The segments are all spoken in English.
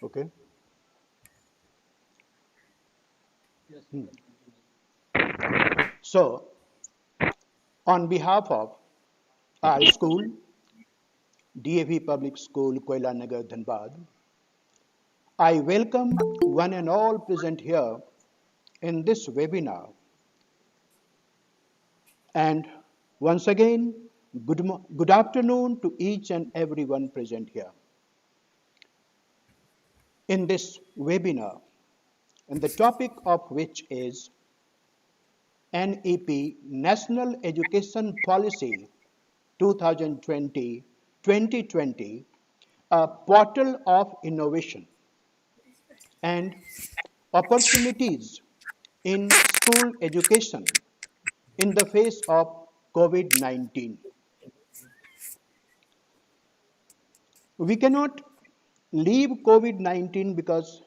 Okay. So, on behalf of our school, DAV Public School, Koila Nagar, Dhanbad, I welcome one and all present here in this webinar. And once again, good afternoon to each and everyone present here in this webinar, and the topic of which is NEP, National Education Policy 2020-2020, a portal of innovation and opportunities in school education in the face of COVID-19. We cannot leave COVID-19 because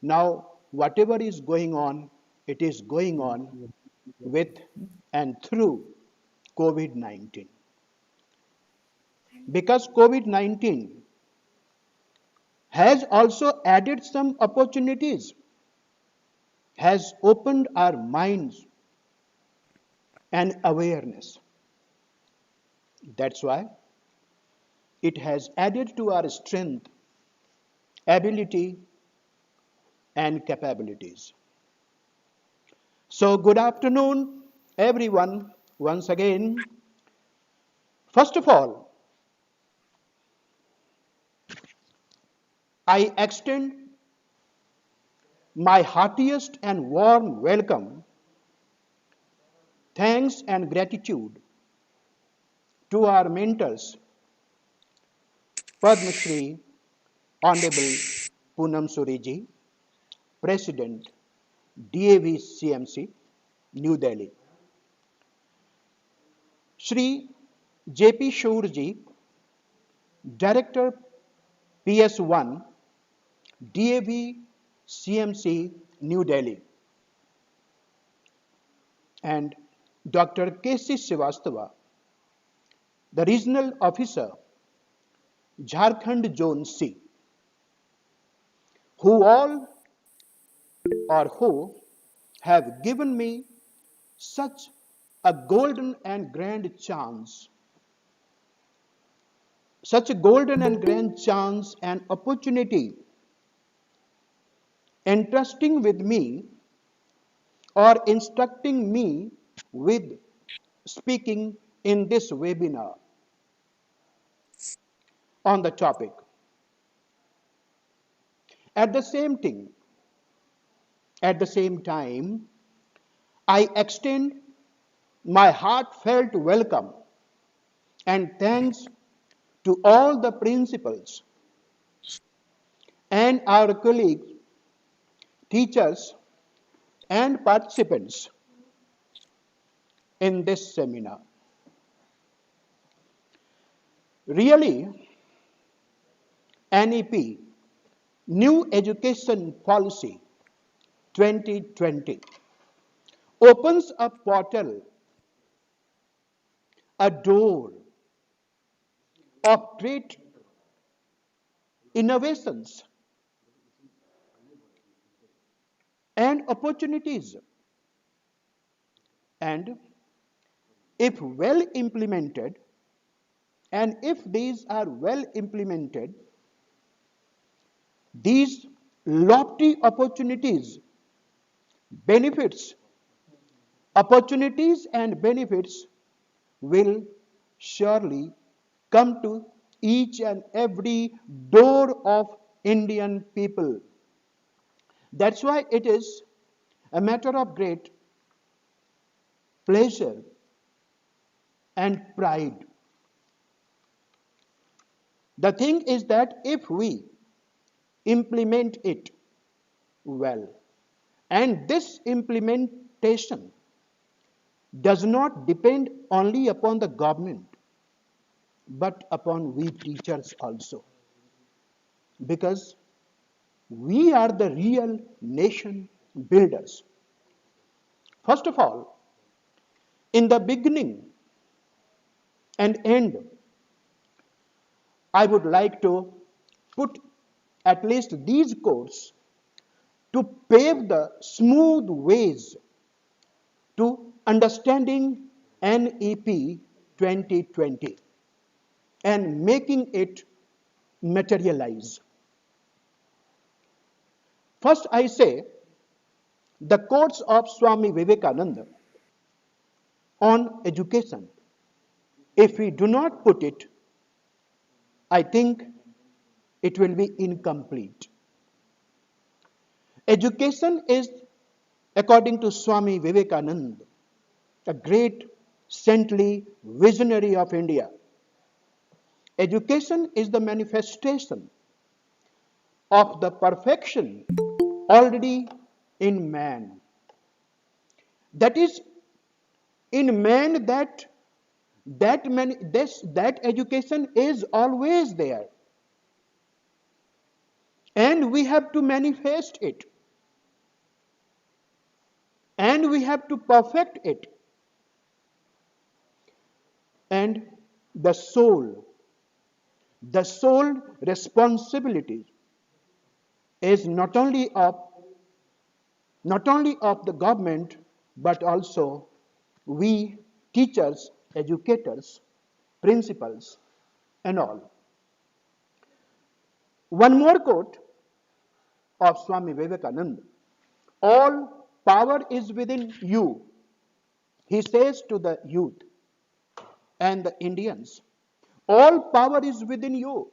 now whatever is going on, it is going on with and through COVID-19. Because COVID-19 has also added some opportunities, has opened our minds and awareness. That's why it has added to our strength, ability, and capabilities. So, good afternoon, everyone, once again. First of all, I extend my heartiest and warm welcome, thanks, and gratitude to our mentors, Padma Shri, Honorable Poonam Suriji, President, DAV CMC, New Delhi. Shri J.P. Shurji, Director PS1, DAV CMC, New Delhi. And Dr. K.C. Srivastava, the Regional Officer, Jharkhand Zone C, who have given me such a golden and grand chance, such a golden and grand chance and opportunity entrusting with me or instructing me with speaking in this webinar on the topic. At the same time, I extend my heartfelt welcome and thanks to all the principals and our colleagues, teachers, and participants in this seminar. Really, NEP, New Education Policy 2020, opens a portal, a door of great innovations and opportunities. And if well implemented, and if these are well implemented, these lofty benefits, opportunities and benefits will surely come to each and every door of Indian people. That's why it is a matter of great pleasure and pride. The thing is that if we implement it well, and this implementation does not depend only upon the government, but upon we teachers also, because we are the real nation builders. First of all, in the beginning and end, I would like to put at least these courts, to pave the smooth ways to understanding NEP 2020 and making it materialize. First, I say the quotes of Swami Vivekananda on education. If we do not put it, I think it will be incomplete. Education is, according to Swami Vivekananda, a great saintly visionary of India. Education is the manifestation of the perfection already in man. That is, in man that education is always there, and we have to manifest it, and we have to perfect it. And the soul responsibility is not only of the government, but also we teachers, educators, principals, and all. One more quote of Swami Vivekananda. All power is within you, he says to the youth and the Indians. All power is within you.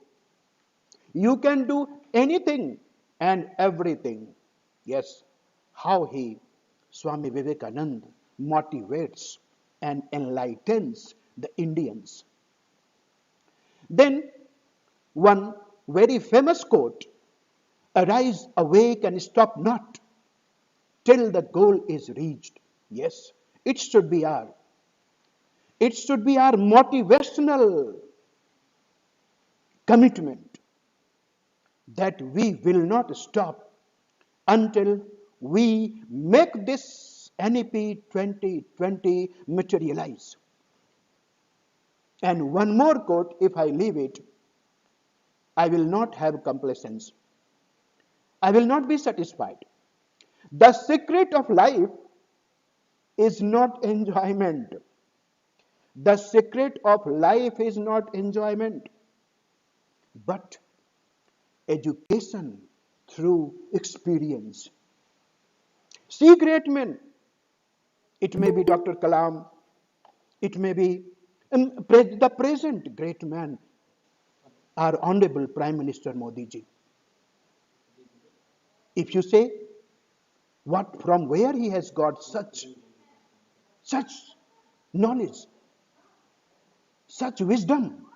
You can do anything and everything. Yes, how Swami Vivekananda, motivates and enlightens the Indians. Then one very famous quote, arise, awake, and stop not till the goal is reached. Yes, it should be our motivational commitment that we will not stop until we make this NEP 2020 materialize. And one more quote, if I leave it, I will not have complacence. I will not be satisfied. The secret of life is not enjoyment. The secret of life is not enjoyment, but education through experience. See great men. It may be Dr. Kalam. It may be the present great man, our Honorable Prime Minister Modi ji. If you say, from where he has got such knowledge, such wisdom.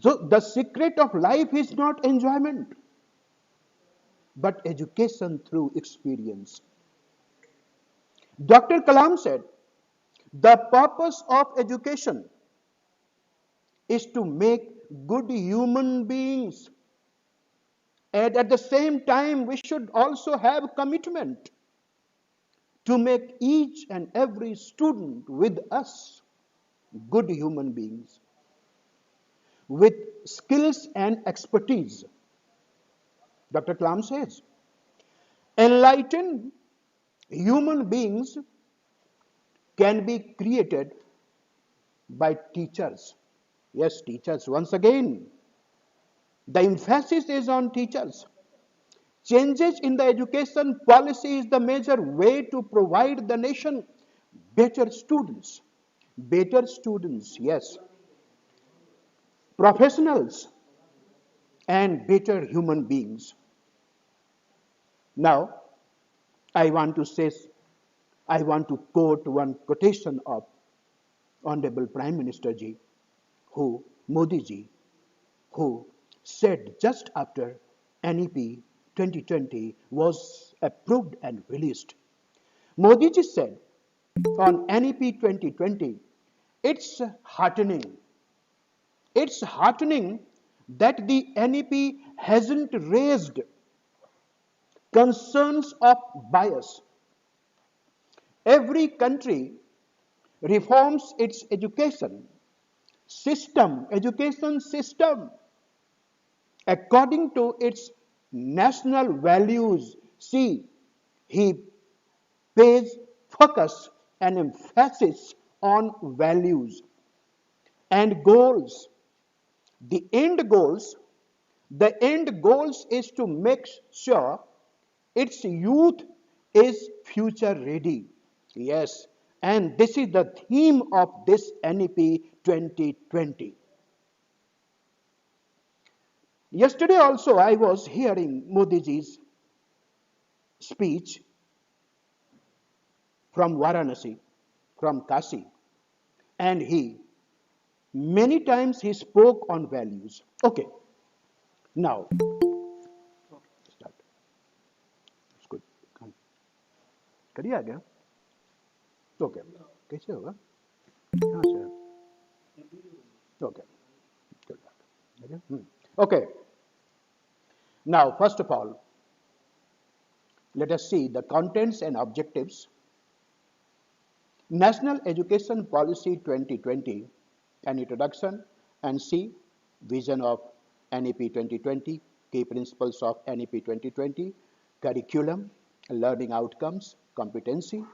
So the secret of life is not enjoyment, but education through experience. Dr. Kalam said, the purpose of education is to make good human beings. And at the same time, we should also have commitment to make each and every student with us good human beings with skills and expertise. Dr. Kalam says, enlightened human beings can be created by teachers. Yes, teachers. Once again, the emphasis is on teachers. Changes in the education policy is the major way to provide the nation better students. Better students, yes. Professionals and better human beings. Now, I want to quote one quotation of Honorable Prime Minister ji, Modi ji, who said just after NEP 2020 was approved and released. Modi ji said on NEP 2020, it's heartening that the NEP hasn't raised concerns of bias. Every country reforms its education system, according to its national values. See, he pays focus and emphasis on values and goals. The end goals, the end goals is to make sure its youth is future ready. Yes, and this is the theme of this NEP 2020. Yesterday also I was hearing Modiji's speech from Varanasi, from Kashi, and he many times he spoke on values. Okay, now start. It's good. करिए आ गया. Okay. कैसे होगा? हाँ sir. Okay. Good. Okay. Okay. Now, first of all, let us see the contents and objectives. National Education Policy 2020, an introduction, and C, vision of NEP 2020, key principles of NEP 2020, curriculum, learning outcomes, competency,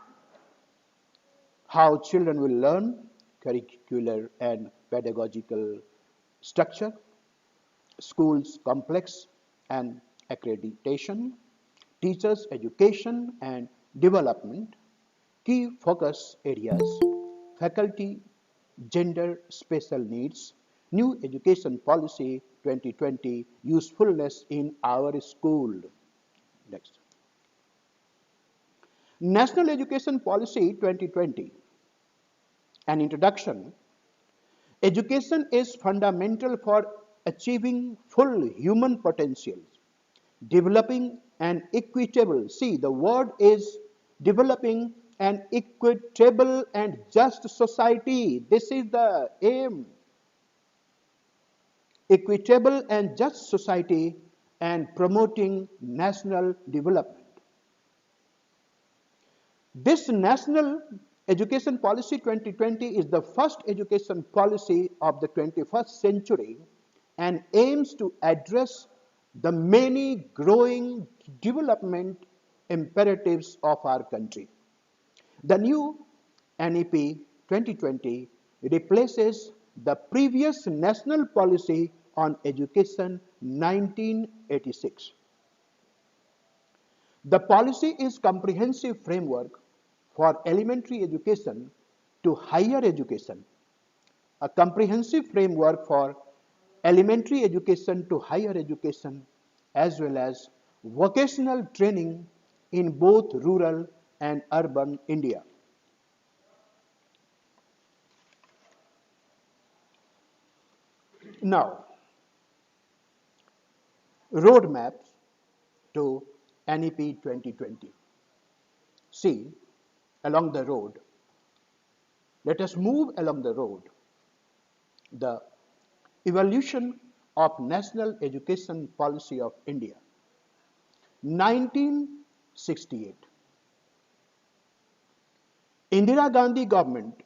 how children will learn, curricular and pedagogical structure, schools complex and accreditation, teachers education and development, key focus areas, faculty, gender special needs, new education policy 2020, usefulness in our school. Next. National Education Policy 2020, an introduction. Education is fundamental for achieving full human potential, developing an equitable, see the word is developing an equitable and just society. This is the aim. Equitable and just society and promoting national development. This National Education Policy 2020 is the first education policy of the 21st century and aims to address the many growing development imperatives of our country. The new NEP 2020 replaces the previous national policy on education 1986. The policy is a comprehensive framework for elementary education to higher education, a comprehensive framework for elementary education to higher education, as well as vocational training in both rural and urban India. Now, roadmaps to NEP 2020. See, along the road, let us move along the road. The evolution of National Education Policy of India. 1968. Indira Gandhi government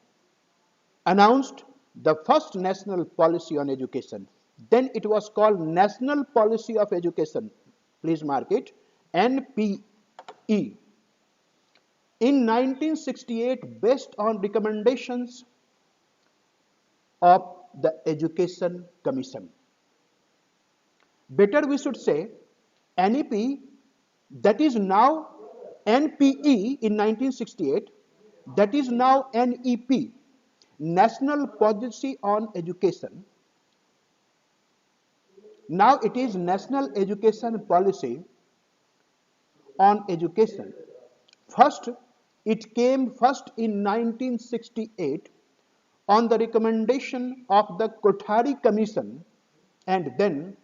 announced the first national policy on education. Then it was called National Policy of Education. Please mark it, NPE. In 1968, based on recommendations of the Education Commission. Better we should say NEP, that is now NPE in 1968, that is now NEP, National Policy on Education. Now it is National Education Policy on Education. First, it came first in 1968 on the recommendation of the Kothari Commission, and then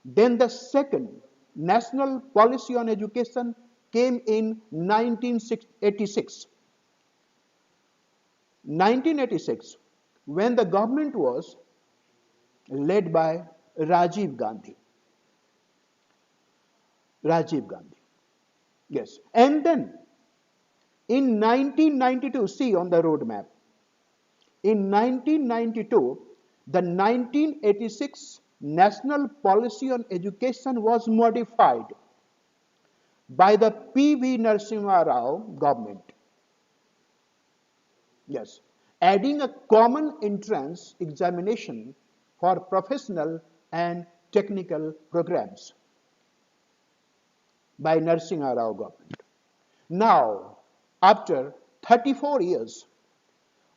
the second National Policy on Education came in 1986. 1986, when the government was led by Rajiv Gandhi. Rajiv Gandhi. Yes. And then in 1992, see on the roadmap, in 1992, the 1986 national policy on education was modified by the P.V. Narasimha Rao government. Yes, adding a common entrance examination for professional and technical programs by Narasimha Rao government. Now, after 34 years,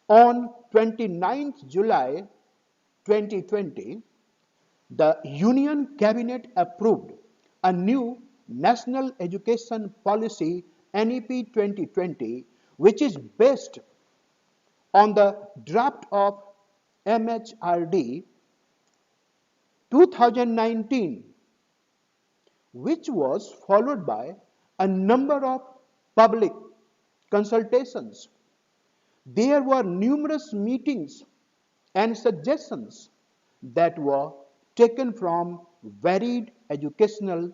on 29th July 2020, the Union Cabinet approved a new National Education Policy NEP 2020, which is based on the draft of MHRD 2019, which was followed by a number of public consultations. There were numerous meetings and suggestions that were taken from varied educationists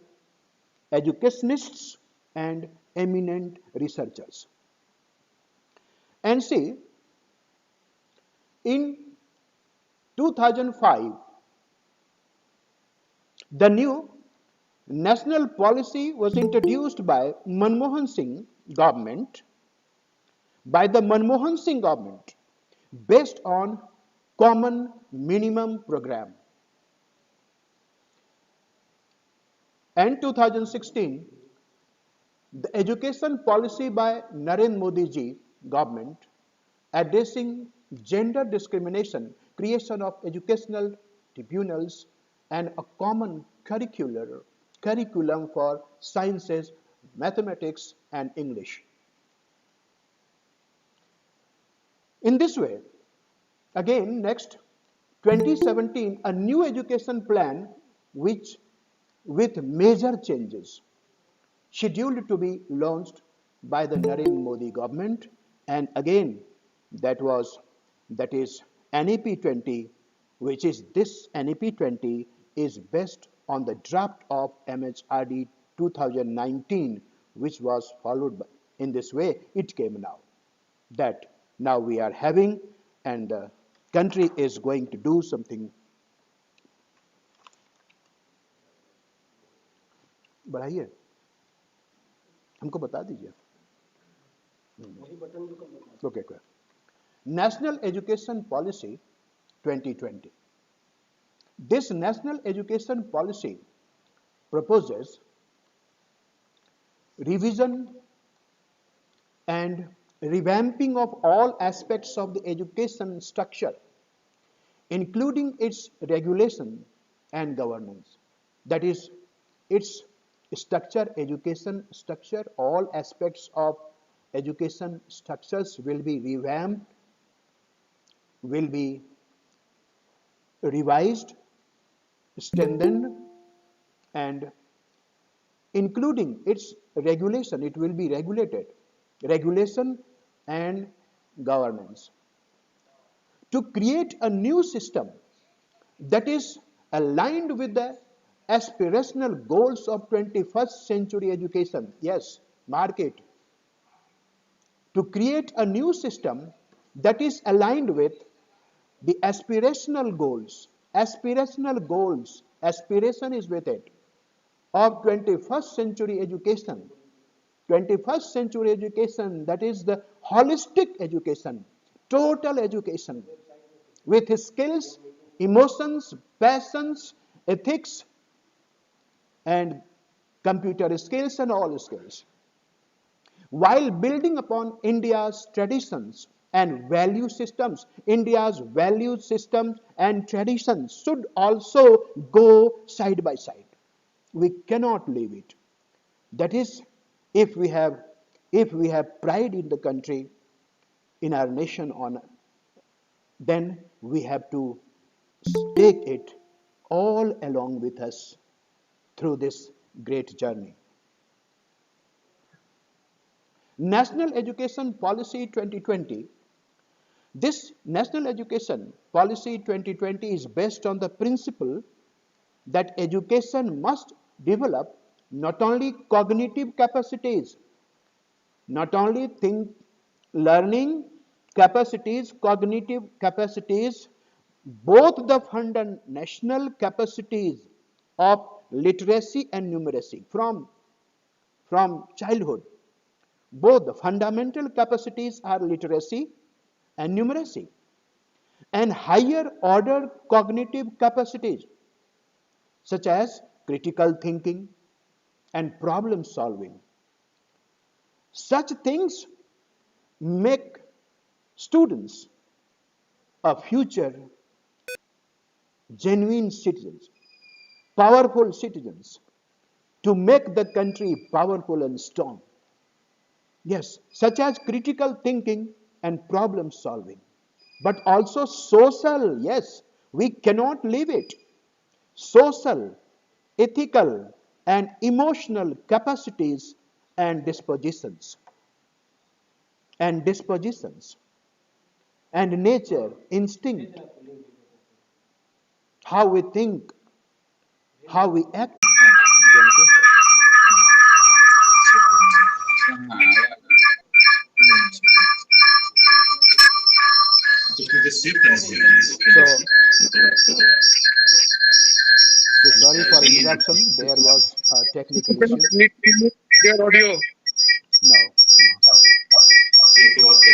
and eminent researchers. And see, in 2005, the new national policy was introduced by the Manmohan Singh government, based on common minimum program. And 2016, the education policy by Narendra Modi ji government addressing gender discrimination, creation of educational tribunals, and a common curriculum for sciences, mathematics, and English. In this way, again, next 2017, a new education plan which with major changes scheduled to be launched by the Narendra Modi government, and again that is NEP 20, which is this NEP 20 is based on the draft of MHRD 2019, which was followed by, in this way it came now, that now we are having, and the country is going to do something. बढ़ाइए, हमको बता दीजिए. Okay, okay. National Education Policy 2020. This National Education Policy proposes revision and revamping of all aspects of the education structure, including its regulation and governance. That is, its structure, education structure, all aspects of education structures will be revamped, will be revised, strengthened, and including its regulation, it will be regulated, regulation and governance, to create a new system that is aligned with the aspirational goals of 21st century education. Yes, mark it. To create a new system that is aligned with the aspirational goals, aspiration is with it, of 21st century education. 21st century education, that is the holistic education, total education, with skills, emotions, passions, ethics, and computer skills and all skills, while building upon India's traditions and value systems. India's value systems and traditions should also go side by side. We cannot leave it. That is, if we have pride in the country, in our nation, then we have to take it all along with us through this great journey. National Education Policy 2020. This National Education Policy 2020 is based on the principle that education must develop not only cognitive capacities, not only learning capacities, cognitive capacities, both the national capacities of literacy and numeracy from childhood. Both the fundamental capacities are literacy and numeracy, and higher order cognitive capacities such as critical thinking and problem solving. Such things make students a future genuine citizens, powerful citizens, to make the country powerful and strong. Yes, such as critical thinking and problem solving, but also social. Yes, we cannot leave it. Social, ethical, and emotional capacities and dispositions, and dispositions, and nature, instinct, how we think, how we act. So, so sorry for interruption. There was a technical issue. Need to mute their audio. No. Okay.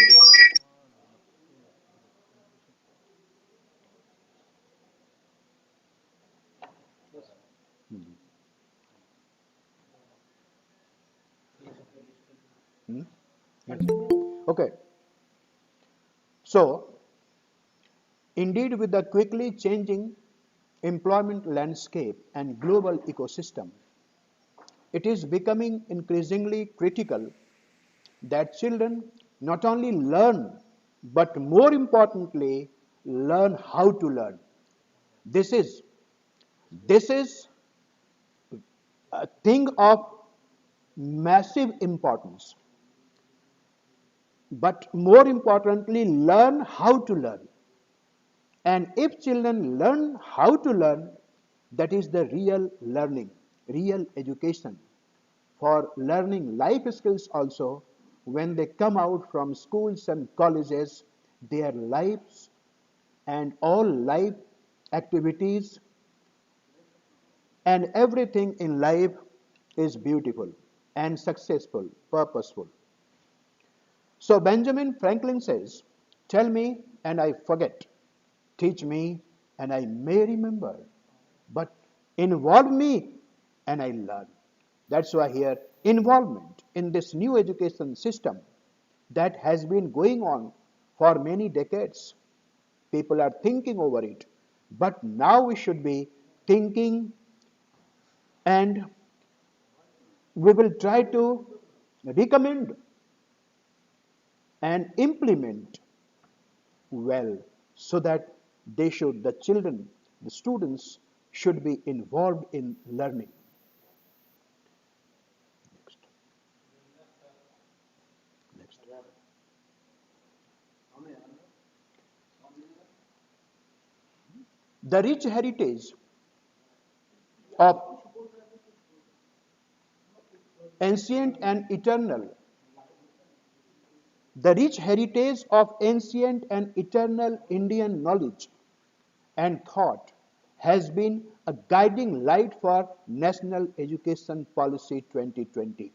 Hmm? Yes. Okay. So, indeed, with the quickly changing employment landscape and global ecosystem, it is becoming increasingly critical that children not only learn, but more importantly, learn how to learn. This is this is a thing of massive importance. But more importantly, learn how to learn. And if children learn how to learn, that is the real learning, real education. For learning life skills also, when they come out from schools and colleges, their lives and all life activities and everything in life is beautiful and successful, purposeful. So Benjamin Franklin says, tell me and I forget, teach me and I may remember, but involve me and I learn. That's why here involvement in this new education system that has been going on for many decades. People are thinking over it. But now we should be thinking, and we will try to recommend and implement well, so that the children, the students should be involved in learning. Next. Next. The rich heritage of ancient and eternal, the rich heritage of ancient and eternal Indian knowledge and thought has been a guiding light for National Education Policy 2020.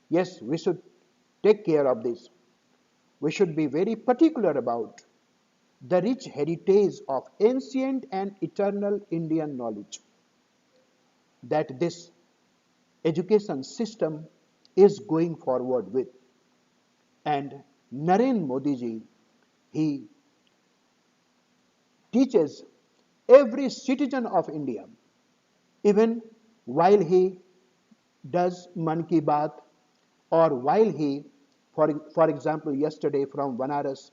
Yes, we should take care of this. We should be very particular about the rich heritage of ancient and eternal Indian knowledge that this education system is going forward with. And Narendra Modi ji, he teaches every citizen of India, even while he does Man Ki Baat, or while he, for example, yesterday from Banaras,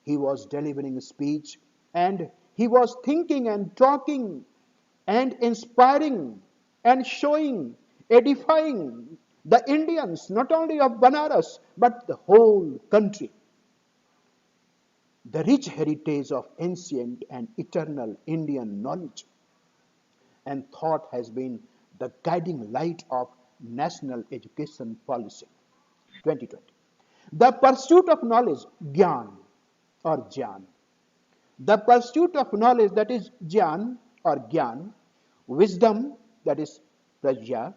he was delivering a speech and he was thinking and talking and inspiring and showing, edifying the Indians, not only of Banaras, but the whole country. The rich heritage of ancient and eternal Indian knowledge and thought has been the guiding light of National Education Policy 2020. The pursuit of knowledge, Gyan or Jyan, The pursuit of knowledge, that is jnana or gyan, wisdom, that is prajna,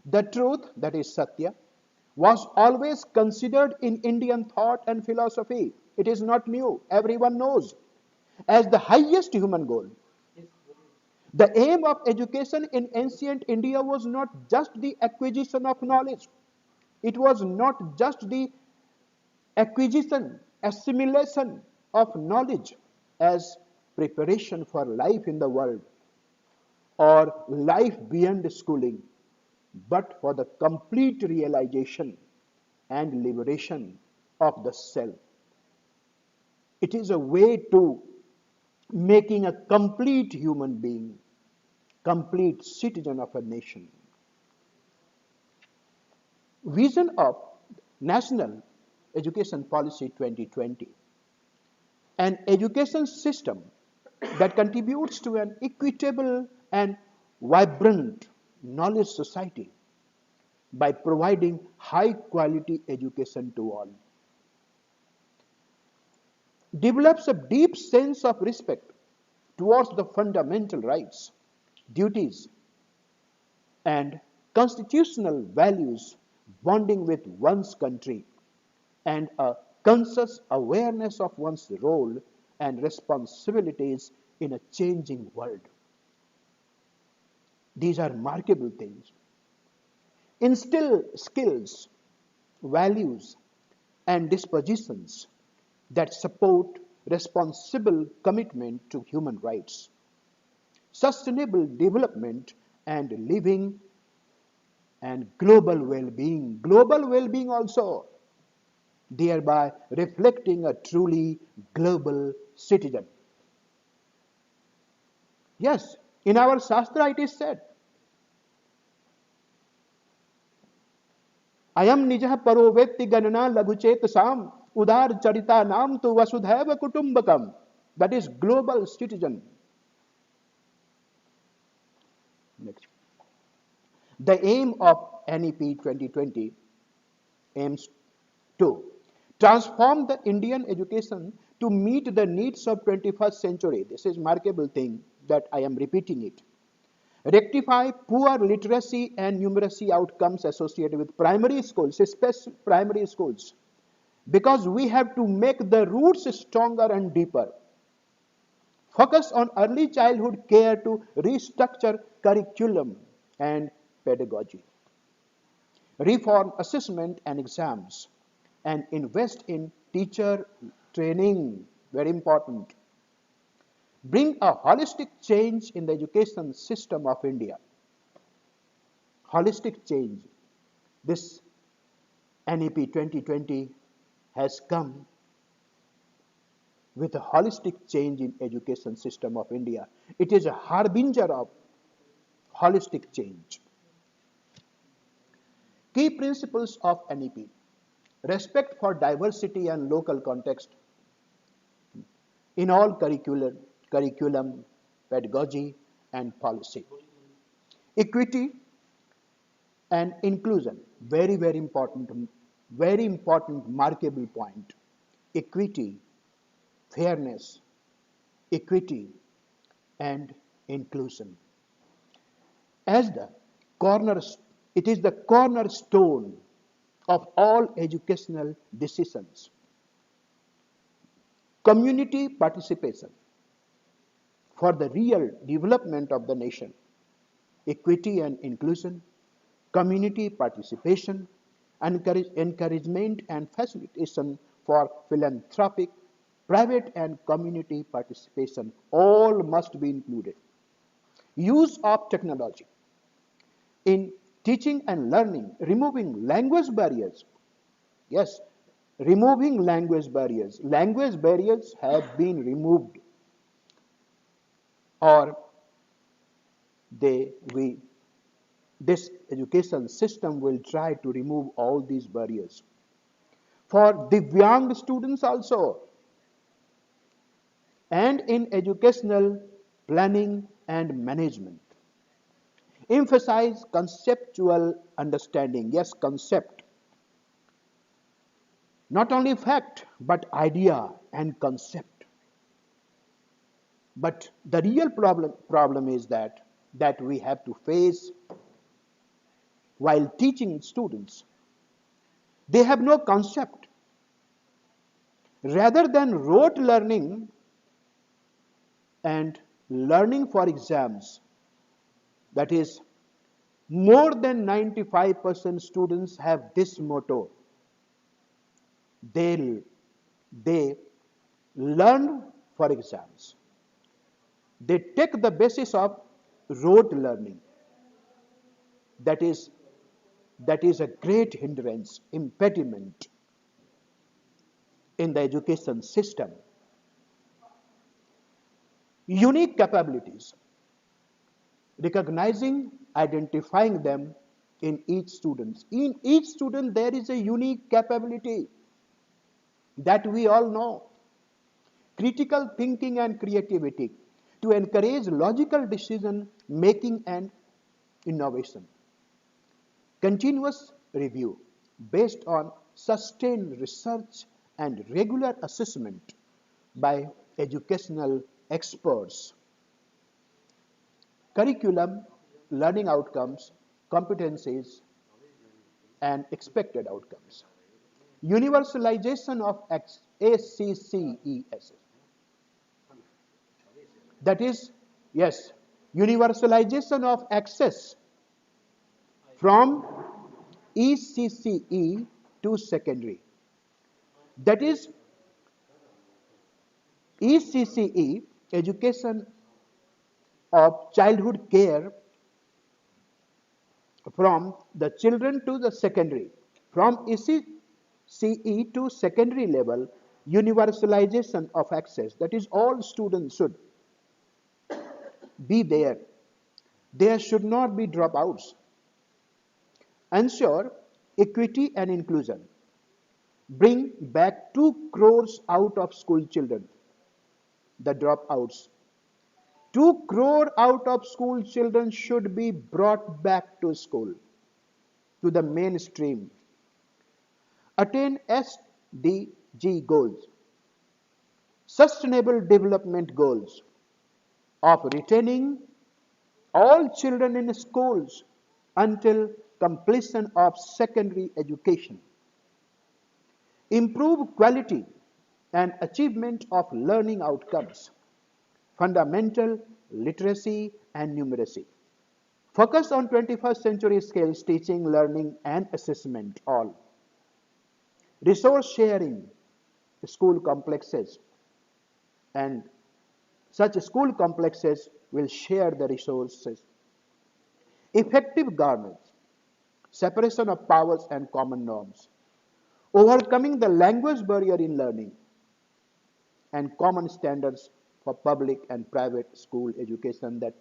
the truth, that is satya, was always considered in Indian thought and philosophy. It is not new, everyone knows, as the highest human goal. The aim of education in ancient India was not just the acquisition of knowledge, it was not just the acquisition, assimilation of knowledge as preparation for life in the world or life beyond schooling, but for the complete realization and liberation of the self. It is a way to making a complete human being, complete citizen of a nation. Vision of National Education Policy 2020, an education system that contributes to an equitable and vibrant knowledge society by providing high quality education to all, develops a deep sense of respect towards the fundamental rights, duties, and constitutional values bonding with one's country, and a conscious awareness of one's role and responsibilities in a changing world. These are remarkable things. Instill skills, values, and dispositions that support responsible commitment to human rights, sustainable development, and living and global well-being. Global well-being also, thereby reflecting a truly global citizen. Yes, in our Shastra it is said, Ayam nijah paro vetti ganana laguchet sam udar charita nam tu vasudhaiva kutumbakam. That is global citizen. Next. The aim of NEP 2020 aims to transform the Indian education to meet the needs of 21st century. This is a remarkable thing that I am repeating it. Rectify poor literacy and numeracy outcomes associated with primary schools, especially primary schools, because we have to make the roots stronger and deeper. Focus on early childhood care to restructure curriculum and pedagogy. Reform assessment and exams, and invest in teacher training, very important. Bring a holistic change in the education system of India. Holistic change. This NEP 2020 has come with a holistic change in education system of India. It is a harbinger of holistic change. Key principles of NEP: respect for diversity and local context in all curriculum, pedagogy, and policy. Equity and inclusion, very important, markable point. Equity, fairness, equity, and inclusion. As the corner, it is the cornerstone of all educational decisions. Community participation for the real development of the nation. Equity and inclusion, community participation, encouragement and facilitation for philanthropic, private and community participation, all must be included. Use of technology in teaching and learning, removing language barriers. Yes, removing language barriers. Language barriers have been removed, or this education system will try to remove all these barriers. For Divyang students also, and in educational planning and management. Emphasize conceptual understanding. Yes, concept. Not only fact, but idea and concept. But the real problem is that we have to face while teaching students. They have no concept. Rather than rote learning and learning for exams, that is, more than 95% students have this motto. They learn for exams. They take the basis of rote learning. That is, that is a great hindrance, impediment in the education system. Unique capabilities, recognizing, identifying them in each student. In each student, there is a unique capability that we all know. Critical thinking and creativity to encourage logical decision making and innovation. Continuous review based on sustained research and regular assessment by educational experts. Curriculum, learning outcomes, competencies, and expected outcomes. Universalization of ACCES. That is, yes, universalization of access from ECCE to secondary. That is, ECCE, education of childhood care from the children to the secondary. From ECCE to secondary level, universalization of access. That is, all students should be there. There should not be dropouts. Ensure equity and inclusion. Bring back 2 crores out of school children, the dropouts. 2 crore out of school children should be brought back to school, to the mainstream. Attain SDG goals, Sustainable Development Goals, of retaining all children in schools until completion of secondary education. Improve quality and achievement of learning outcomes, fundamental literacy and numeracy. Focus on 21st century skills, teaching, learning, and assessment, all. Resource sharing, school complexes, and such school complexes will share the resources. Effective governance, separation of powers and common norms, overcoming the language barrier in learning, and common standards for public and private school education, that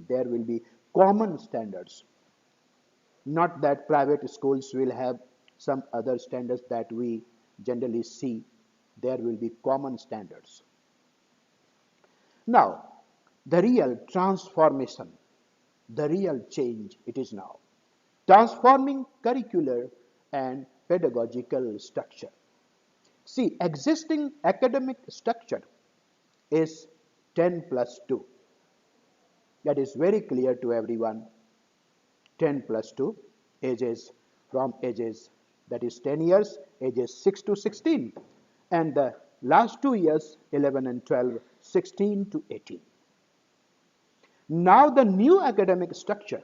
there will be common standards, not that private schools will have some other standards that we generally see. There will be common standards. Now, the real transformation, the real change it is now. Transforming curricular and pedagogical structure. See, existing academic structure is 10 plus 2. That is very clear to everyone. 10 plus 2, ages from ages, that is 10 years, ages 6 to 16. And the last 2 years, 11 and 12, 16 to 18. Now the new academic structure,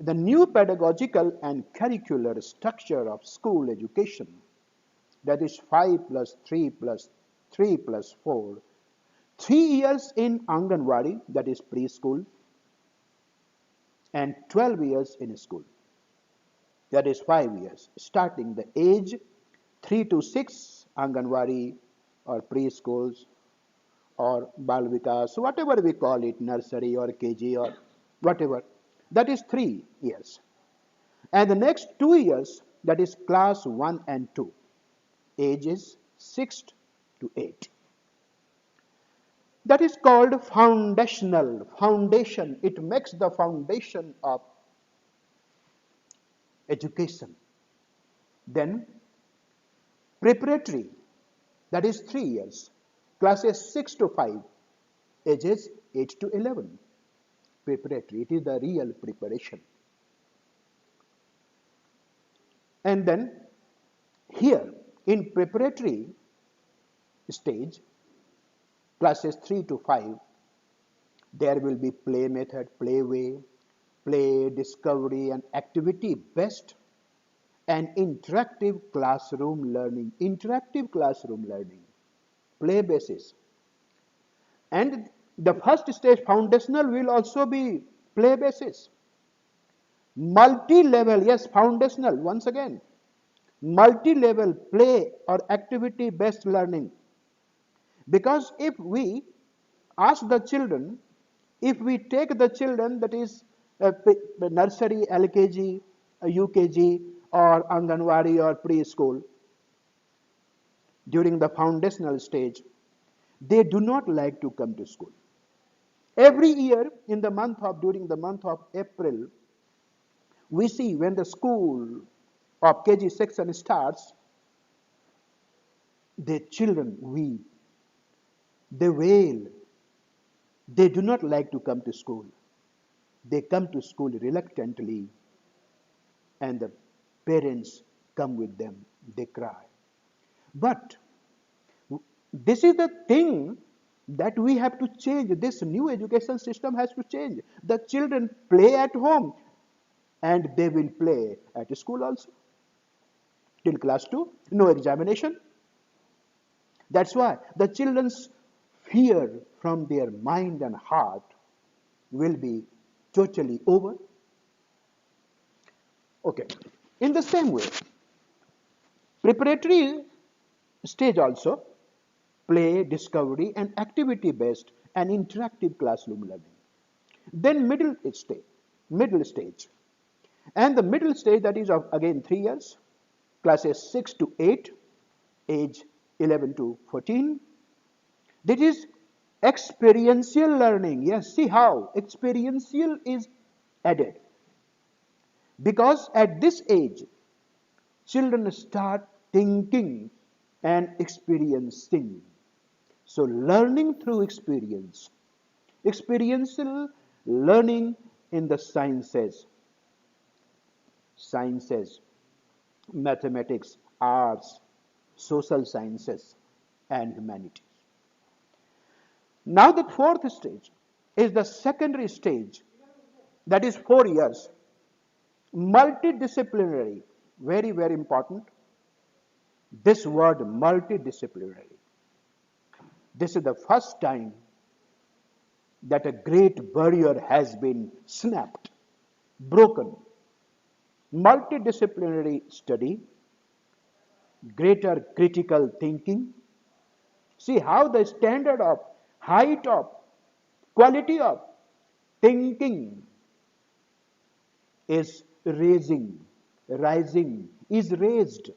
the new pedagogical and curricular structure of school education, that is 5 plus 3 plus 3 plus 4, 3 years in Anganwadi, that is preschool, and 12 years in school, that is 5 years, starting the age 3 to 6 Anganwadi or preschools or Balvikas, whatever we call it, nursery or KG or whatever, that is 3 years. And the next 2 years, that is class 1 and 2, ages 6 to 8. That is called foundational, foundation. It makes the foundation of education. Then preparatory, that is 3 years, classes 6 to 5, ages 8 to 11. Preparatory, it is the real preparation. And then here in preparatory stage, classes 3 to 5, there will be play method, play way, play, discovery, and activity based and interactive classroom learning, play basis. And the first stage foundational will also be play basis. Multi-level, yes, foundational, once again, multi-level play or activity based learning. Because if we ask the children, if we take the children, that is nursery, LKG, UKG, or Anganwadi or preschool, during the foundational stage, they do not like to come to school. Every year, during the month of April, we see when the school of KG section starts, the children weep, they wail, they do not like to come to school. They come to school reluctantly, and the parents come with them. They cry. But this is the thing that we have to change. This new education system has to change. The children play at home and they will play at school also. Till class 2, no examination. That's why the children's fear from their mind and heart will be totally over. Okay. In the same way, preparatory stage also, play, discovery, and activity based and interactive classroom learning. Then middle stage. And the middle stage, that is of again 3 years, classes 6 to 8, age 11 to 14. That is experiential learning. Yes, see how experiential is added. Because at this age, children start thinking and experiencing. So learning through experience. Experiential learning in the sciences, mathematics, arts, social sciences, and humanities. Now the fourth stage is the secondary stage, that is 4 years, multidisciplinary, very, very important. This word multidisciplinary. This is the first time that a great barrier has been snapped, broken. Multidisciplinary study, greater critical thinking. See how the standard of height of quality of thinking is rising, is raised.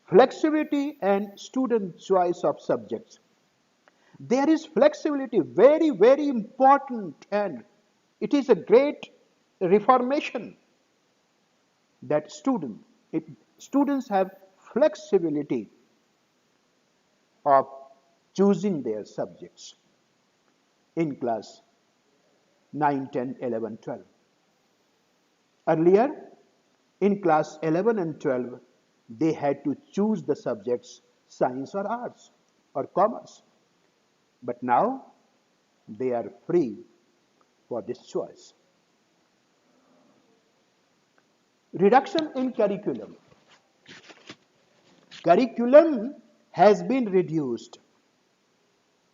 Flexibility and student choice of subjects. There is flexibility, very, very important, and it is a great reformation that students have flexibility of choosing their subjects in class 9, 10, 11, 12. Earlier, in class 11 and 12, they had to choose the subjects science or arts or commerce. But now, they are free for this choice. Reduction in curriculum. Curriculum has been reduced.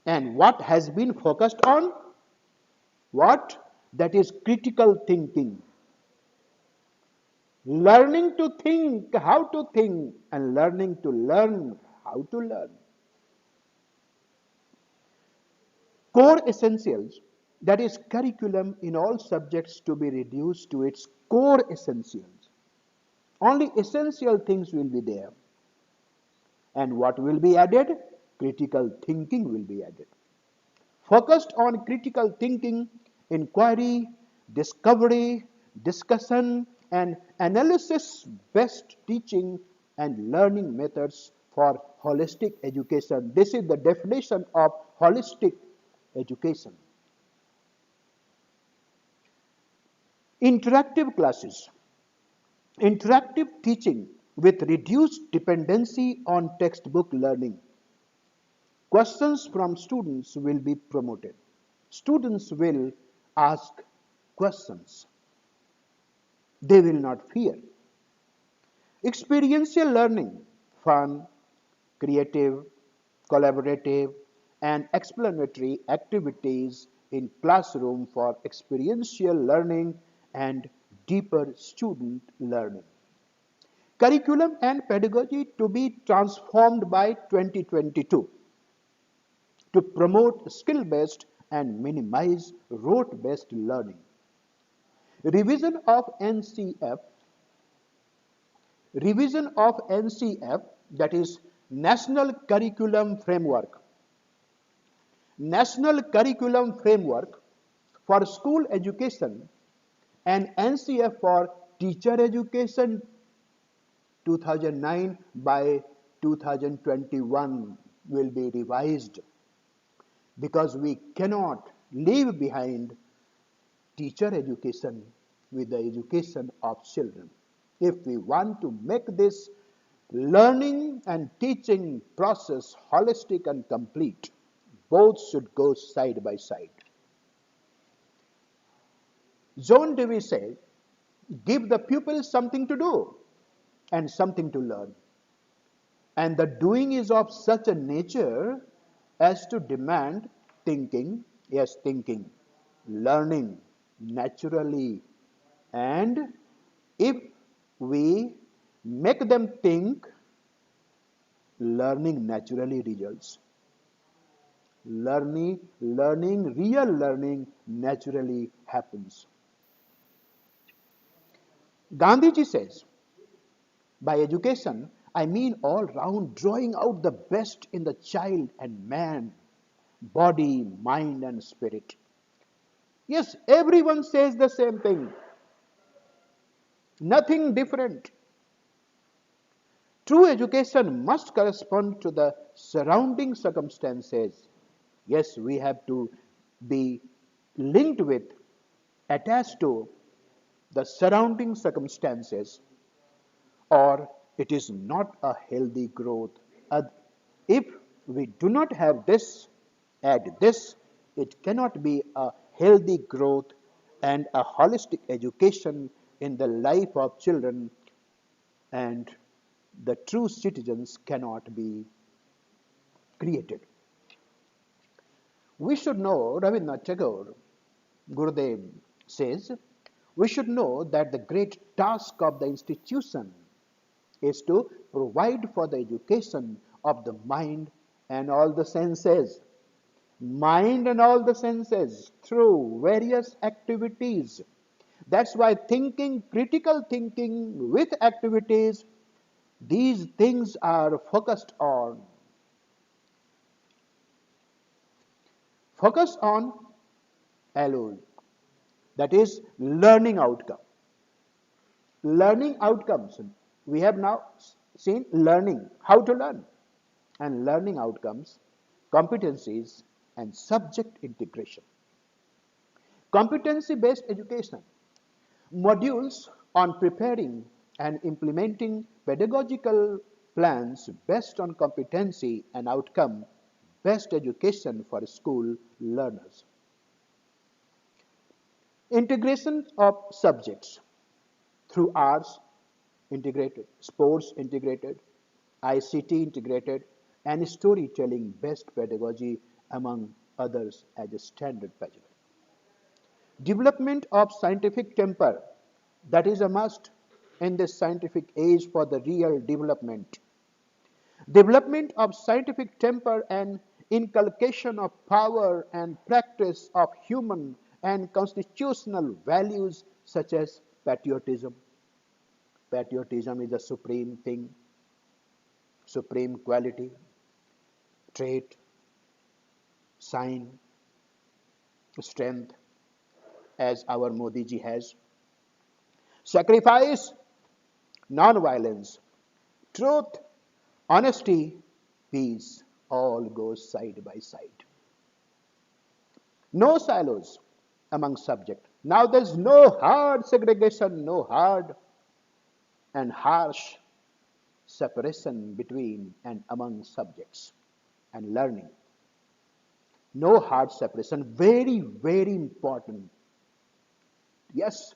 And what has been focused on? What? That is critical thinking. Learning to think, how to think, and learning to learn, how to learn. Core essentials, that is curriculum in all subjects to be reduced to its core essentials. Only essential things will be there. And what will be added? Critical thinking will be added. Focused on critical thinking, inquiry, discovery, discussion, and analysis-based teaching and learning methods for holistic education. This is the definition of holistic education. Interactive classes, interactive teaching with reduced dependency on textbook learning. Questions from students will be promoted. Students will ask questions. They will not fear. Experiential learning, fun, creative, collaborative, and explanatory activities in classroom for experiential learning and deeper student learning. Curriculum and pedagogy to be transformed by 2022 to promote skill-based and minimize rote-based learning. Revision of NCF, revision of NCF, that is National Curriculum Framework. National Curriculum Framework for School Education and NCF for Teacher Education 2009 by 2021 will be revised because we cannot leave behind teacher education with the education of children. If we want to make this learning and teaching process holistic and complete, both should go side by side. John Dewey said, give the pupils something to do and something to learn. And the doing is of such a nature as to demand thinking, yes, thinking, learning naturally. And if we make them think, learning naturally results. Real learning naturally happens. Gandhiji says, by education, I mean all round drawing out the best in the child and man, body, mind, and spirit. Yes, everyone says the same thing. Nothing different. True education must correspond to the surrounding circumstances. Yes, we have to be linked with, attached to the surrounding circumstances, or it is not a healthy growth. If we do not have this, add this, it cannot be a healthy growth and a holistic education in the life of children, and the true citizens cannot be created. We should know, Rabindranath Tagore, Gurudev says, we should know that the great task of the institution is to provide for the education of the mind and all the senses. Mind and all the senses through various activities. That's why thinking, critical thinking with activities, these things are focused on. Focus on LO, that is learning outcome. Learning outcomes. We have now seen learning, how to learn, and learning outcomes, competencies, and subject integration. Competency-based education. Modules on preparing and implementing pedagogical plans based on competency and outcome based education for school learners. Integration of subjects through arts integrated, sports integrated, ICT integrated, and storytelling based pedagogy among others as a standard pattern. Development of scientific temper, that is a must in this scientific age for the real development. Development of scientific temper and inculcation of power and practice of human and constitutional values such as patriotism. Patriotism is a supreme thing, supreme quality, trait, sign, strength, as our Modi ji has. Sacrifice, non-violence, truth, honesty, peace, all goes side by side. No silos among subjects. Now there's no hard segregation, no hard and harsh separation between and among subjects and learning. No hard separation. Very, very important. Yes,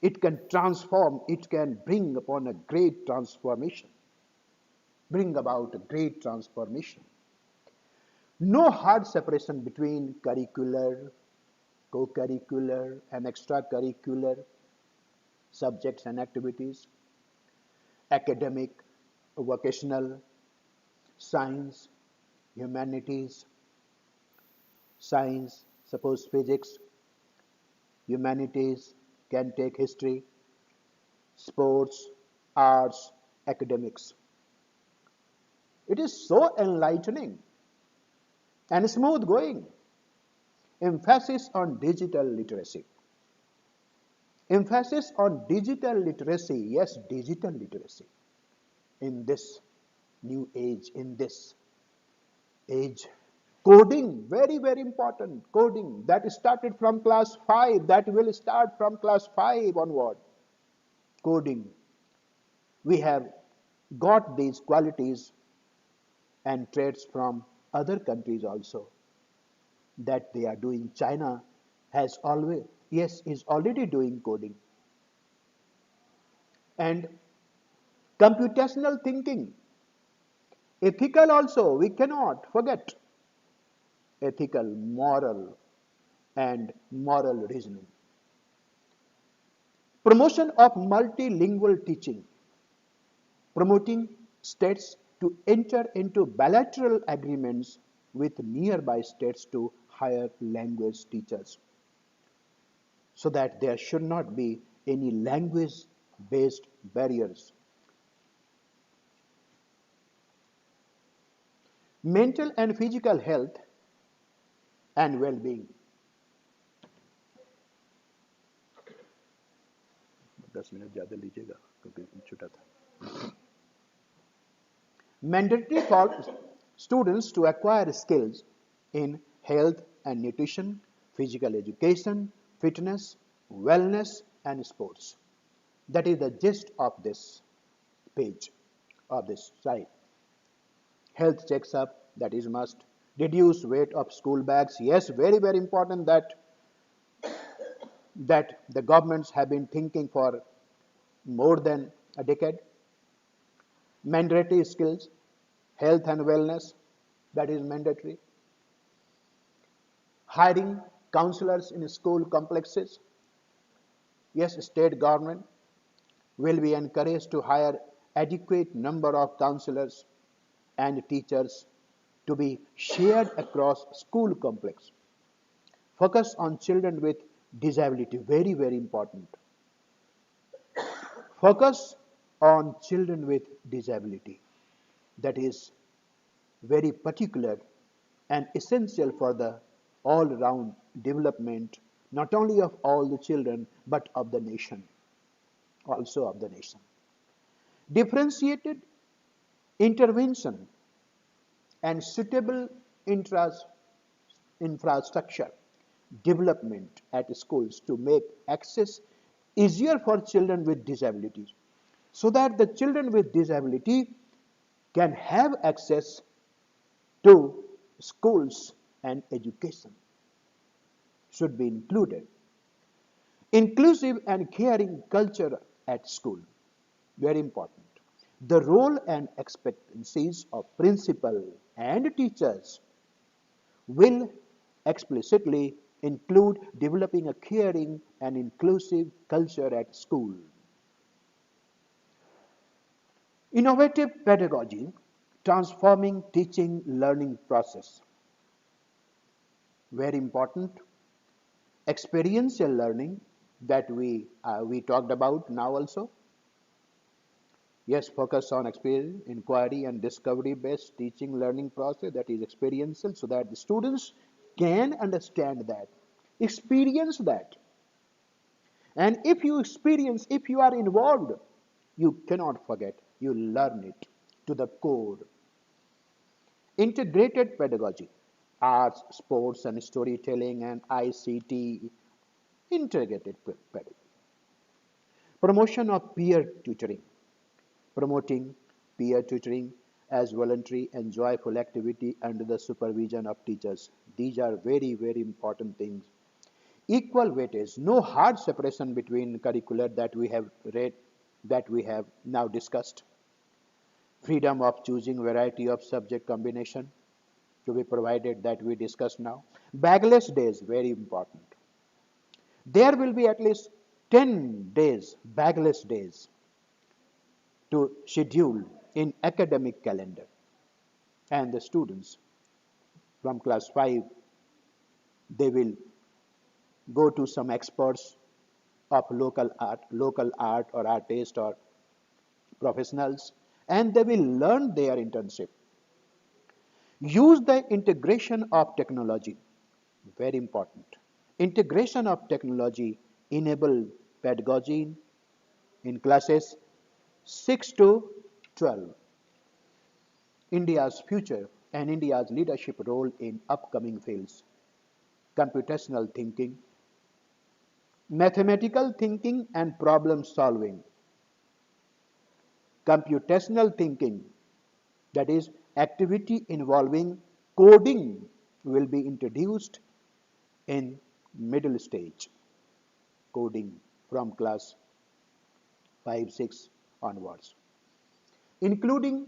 it can transform, it can bring upon a great transformation, bring about a great transformation. No hard separation between curricular, co curricular, and extracurricular subjects and activities, academic, vocational, science, humanities, science, suppose physics, humanities can take history, sports, arts, academics. It is so enlightening and smooth going. Emphasis on digital literacy. Emphasis on digital literacy. Yes, digital literacy in this new age, in this age. Coding, very, very important. Coding that started from class 5, that will start from class 5 onward. Coding. We have got these qualities and traits from other countries also that they are doing. China has always, yes, is already doing coding. And computational thinking, ethical also, we cannot forget ethical, moral, and moral reasoning. Promotion of multilingual teaching, promoting states to enter into bilateral agreements with nearby states to hire language teachers so that there should not be any language based barriers. Mental and physical health and well being. 10 minute ज़्यादा लीजिएगा क्योंकि छोटा था. Mandatory for students to acquire skills in health and nutrition, physical education, fitness, wellness, and sports. That is the gist of this page, of this slide. Health checks up, that is must. Reduce weight of school bags. Yes, very, very important that the governments have been thinking for more than a decade. Mandatory skills, health and wellness, that is mandatory. Hiring counselors in school complexes. Yes, state government will be encouraged to hire adequate number of counselors and teachers to be shared across school complex. Focus on children with disability, very, very important. Focus on children with disability. That is very particular and essential for the all-round development, not only of all the children, but of the nation, also of the nation. Differentiated intervention and suitable infrastructure development at schools to make access easier for children with disabilities so that the children with disability can have access to schools and education should be included. Inclusive and caring culture at school, very important. The role and expectancies of principal and teachers will explicitly include developing a caring and inclusive culture at school. Innovative pedagogy, transforming teaching learning process. Very important. Experiential learning that we talked about now also. Yes, focus on experience, inquiry, and discovery-based teaching learning process that is experiential so that the students can understand that, experience that. And if you experience, if you are involved, you cannot forget, you learn it to the core. Integrated pedagogy. arts, sports, and storytelling, and ICT integrated pedagogy. Promotion of peer tutoring, promoting peer tutoring as voluntary and joyful activity under the supervision of teachers. These are very, very important things. Equal weightage, no hard separation between curricular that we have read, that we have now discussed. Freedom of choosing variety of subject combination to be provided that we discussed now. Bagless days, very important. There will be at least 10 days, bagless days, to schedule in academic calendar. And the students from class 5, they will go to some experts of local art or artist or professionals, and they will learn their internship. Use the integration of technology, very important. Integration of technology enable pedagogy in classes 6 to 12. India's future and India's leadership role in upcoming fields. Computational thinking, mathematical thinking and problem solving. Computational thinking, that is, activity involving coding, will be introduced in middle stage. Coding from class 5, 6 onwards, including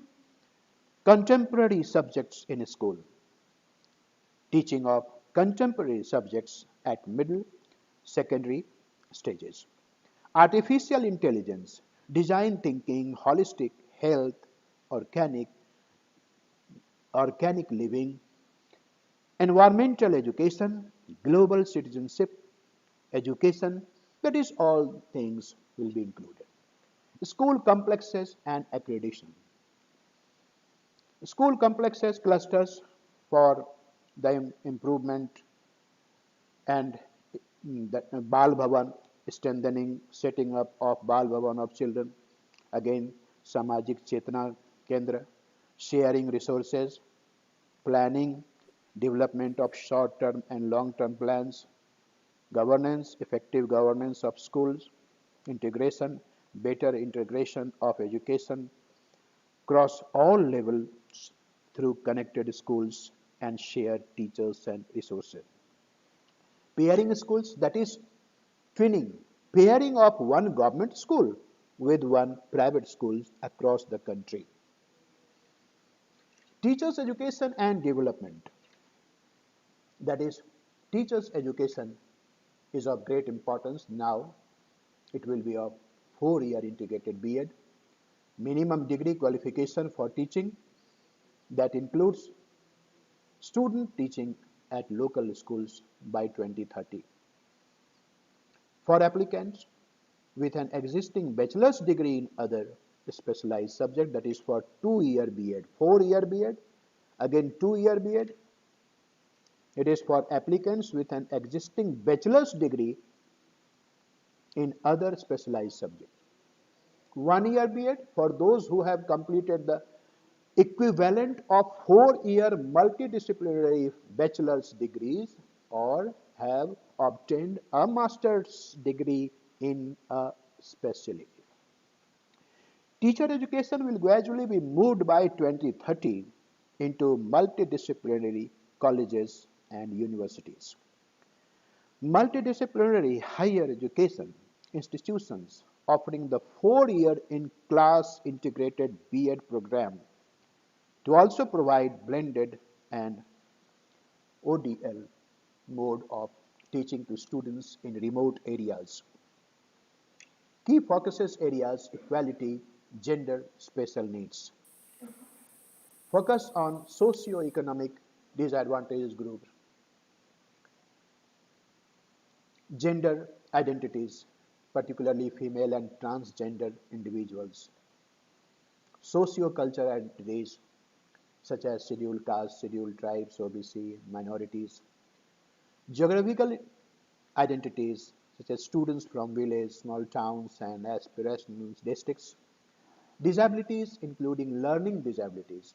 contemporary subjects in school, teaching of contemporary subjects at middle, secondary stages. Artificial intelligence, design thinking, holistic health, organic, organic living, environmental education, global citizenship, education, that is all things will be included. School complexes and accreditation. School complexes clusters for the improvement and the Bal Bhavan, strengthening, setting up of Bal Bhavan of children. Again, Samajik Chetna Kendra, sharing resources, planning, development of short-term and long-term plans, governance, effective governance of schools, integration, better integration of education across all levels through connected schools and shared teachers and resources. Pairing schools, that is twinning, pairing of one government school with one private school across the country. Teachers' education and development, that is, teachers' education is of great importance now. It will be a 4-year integrated B.Ed, minimum degree qualification for teaching that includes student teaching at local schools by 2030. For applicants with an existing bachelor's degree in other specialized subject, that is for 2-year B.Ed, 4-year B.Ed, again 2-year B.Ed, it is for applicants with an existing bachelor's degree in other specialized subject. 1-year B.Ed for those who have completed the equivalent of 4-year multidisciplinary bachelor's degrees or have obtained a master's degree in a specialty. Teacher education will gradually be moved by 2030 into multidisciplinary colleges and universities. Multidisciplinary higher education institutions offering the 4-year in-class integrated B.Ed program to also provide blended and ODL mode of teaching to students in remote areas. Key focuses areas equality, gender, special needs. Focus on socio-economic disadvantaged groups, gender identities, particularly female and transgender individuals, socio-cultural identities such as scheduled castes, scheduled tribes, OBC, minorities, geographical identities such as students from villages, small towns, and aspirational districts, disabilities including learning disabilities,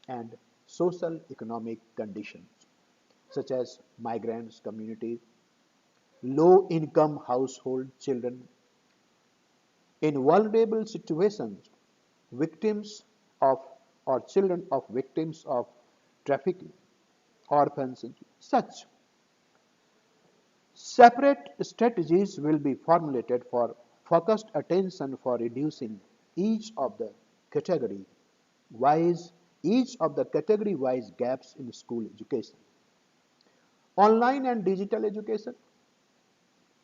and social economic conditions such as migrants communities, low income household children, in vulnerable situations, victims of or children of victims of trafficking, orphans, such separate strategies will be formulated for focused attention for reducing each of the category wise each of the category wise gaps in school education. Online and digital education,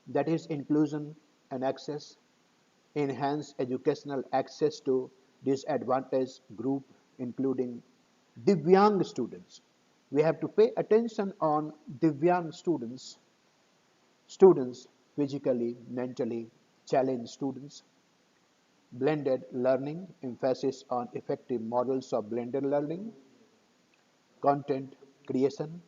that is inclusion and access, enhance educational access to disadvantaged group including Divyang students. We have to pay attention on Divyang students physically, mentally challenged students, blended learning, emphasis on effective models of blended learning, content creation,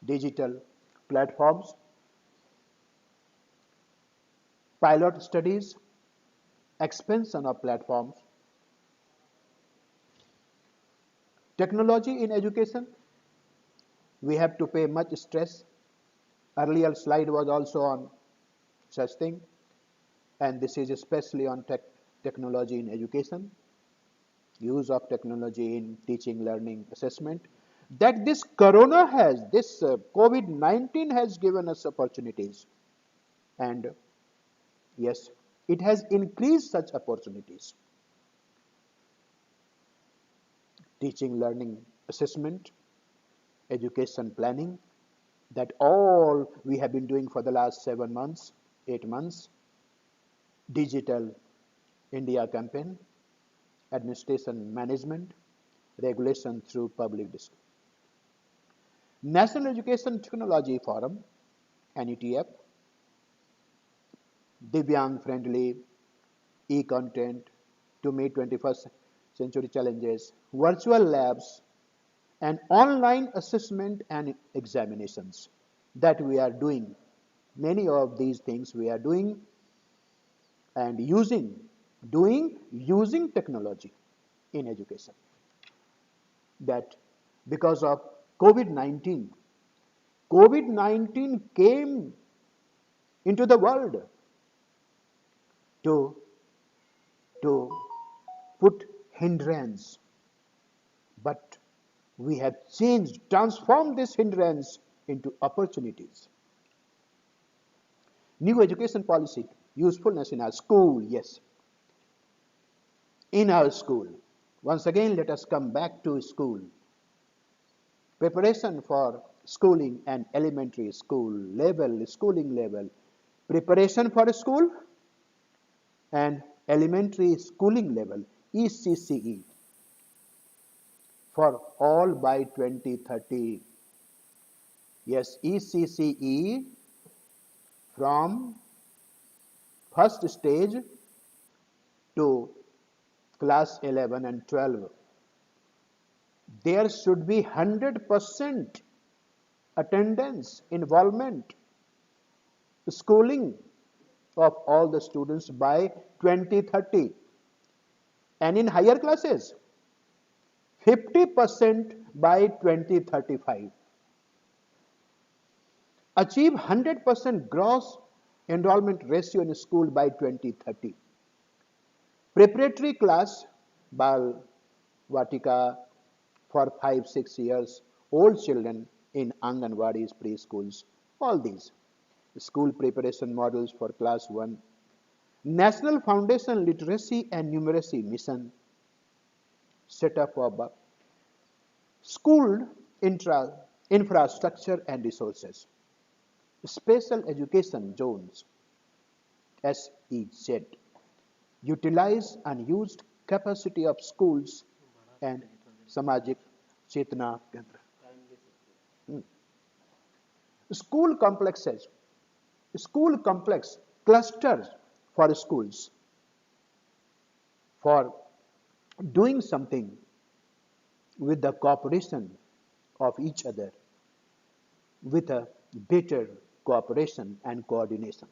digital platforms, pilot studies, expansion of platforms, technology in education. We have to pay much stress. Earlier slide was also on such thing, and this is especially on technology in education, use of technology in teaching, learning, assessment. That this corona has, this COVID-19 has given us opportunities, and yes, it has increased such opportunities. Teaching, learning, assessment, education planning, that all we have been doing for the last 7 months, 8 months, digital India campaign, administration management, regulation through public discussion. National Education Technology Forum, NETF, Divyang friendly, e-content to meet 21st century challenges, virtual labs, and online assessment and examinations that we are doing. Many of these things we are doing and using technology in education. That because of COVID-19, COVID-19 came into the world to, to put hindrance, but we have changed, transformed this hindrance into opportunities. New education policy, usefulness in our school, yes. In our school. Once again, let us come back to school. Preparation for schooling and elementary school level, schooling level. Preparation for school and elementary schooling level, ECCE, for all by 2030. Yes, ECCE from first stage to class 11 and 12. There should be 100% attendance, involvement, schooling of all the students by 2030. And in higher classes, 50% by 2035. Achieve 100% gross enrollment ratio in school by 2030. Preparatory class, Bal Vatika, for 5-6 years, old children in Anganwadis, preschools, all these. School preparation models for class 1. National Foundation Literacy and Numeracy Mission, set up of school infrastructure and resources. Special education zones, SEZ, utilize unused capacity of schools and Samajik Chetna Kendra. School complexes, school complex clusters for schools for doing something with the cooperation of each other, with a better cooperation and coordination,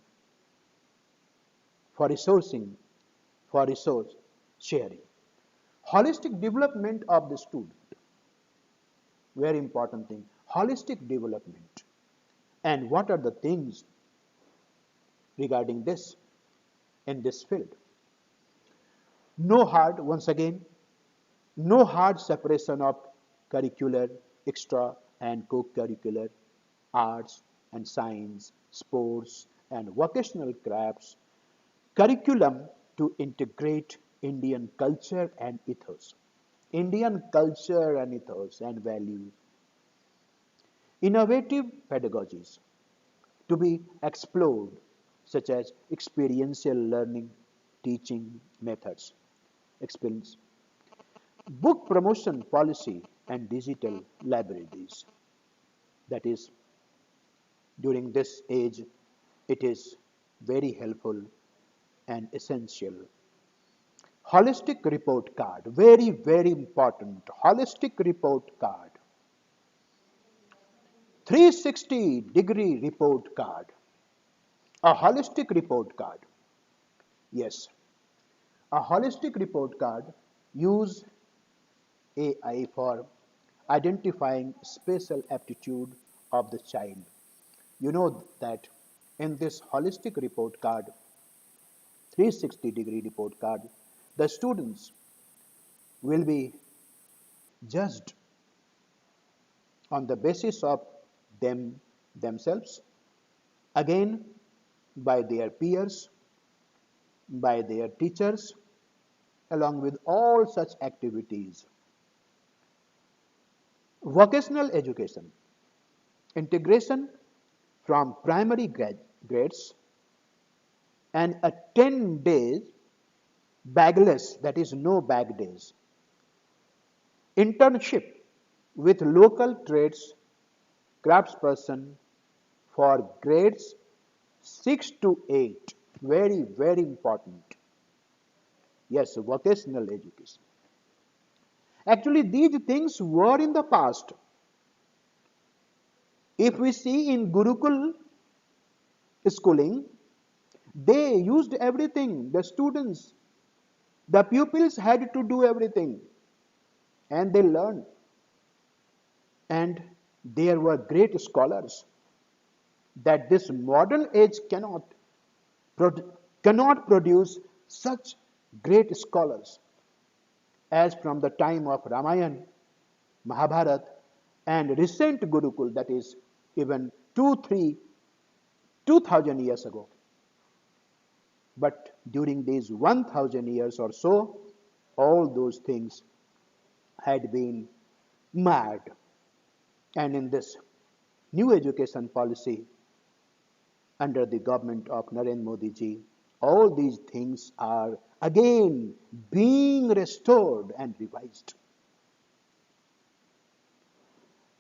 for resourcing, for resource sharing. Holistic development of the student, very important thing. Holistic development. And what are the things regarding this in this field? No hard, once again, no hard separation of curricular, extra, and co curricular, arts and science, sports, and vocational crafts curriculum to integrate Indian culture and ethos. Indian culture and ethos and values. Innovative pedagogies to be explored, such as experiential learning, teaching methods, experience, book promotion policy, and digital libraries. That is, during this age, it is very helpful and essential. Holistic report card, very, very important. Holistic report card. 360-degree report card. A holistic report card. Yes, a holistic report card use AI for identifying special aptitude of the child. You know that in this holistic report card, 360-degree report card, the students will be judged on the basis of themselves, again by their peers, by their teachers, along with all such activities. Vocational education, integration from primary grades, and a 10 days bagless, that is no bag days, internship with local trades craftsperson for grades 6 to 8. Very, very important. Yes, vocational education. Actually, these things were in the past. If we see in Gurukul schooling, they used everything. The students, the pupils had to do everything, and they learned. And there were great scholars that this modern age cannot produce such great scholars as from the time of Ramayana, Mahabharata, and recent Gurukul, that is even 2000 years ago. But during these 1000 years or so, all those things had been mad. And in this new education policy under the government of Narendra Modi ji, all these things are again being restored and revised.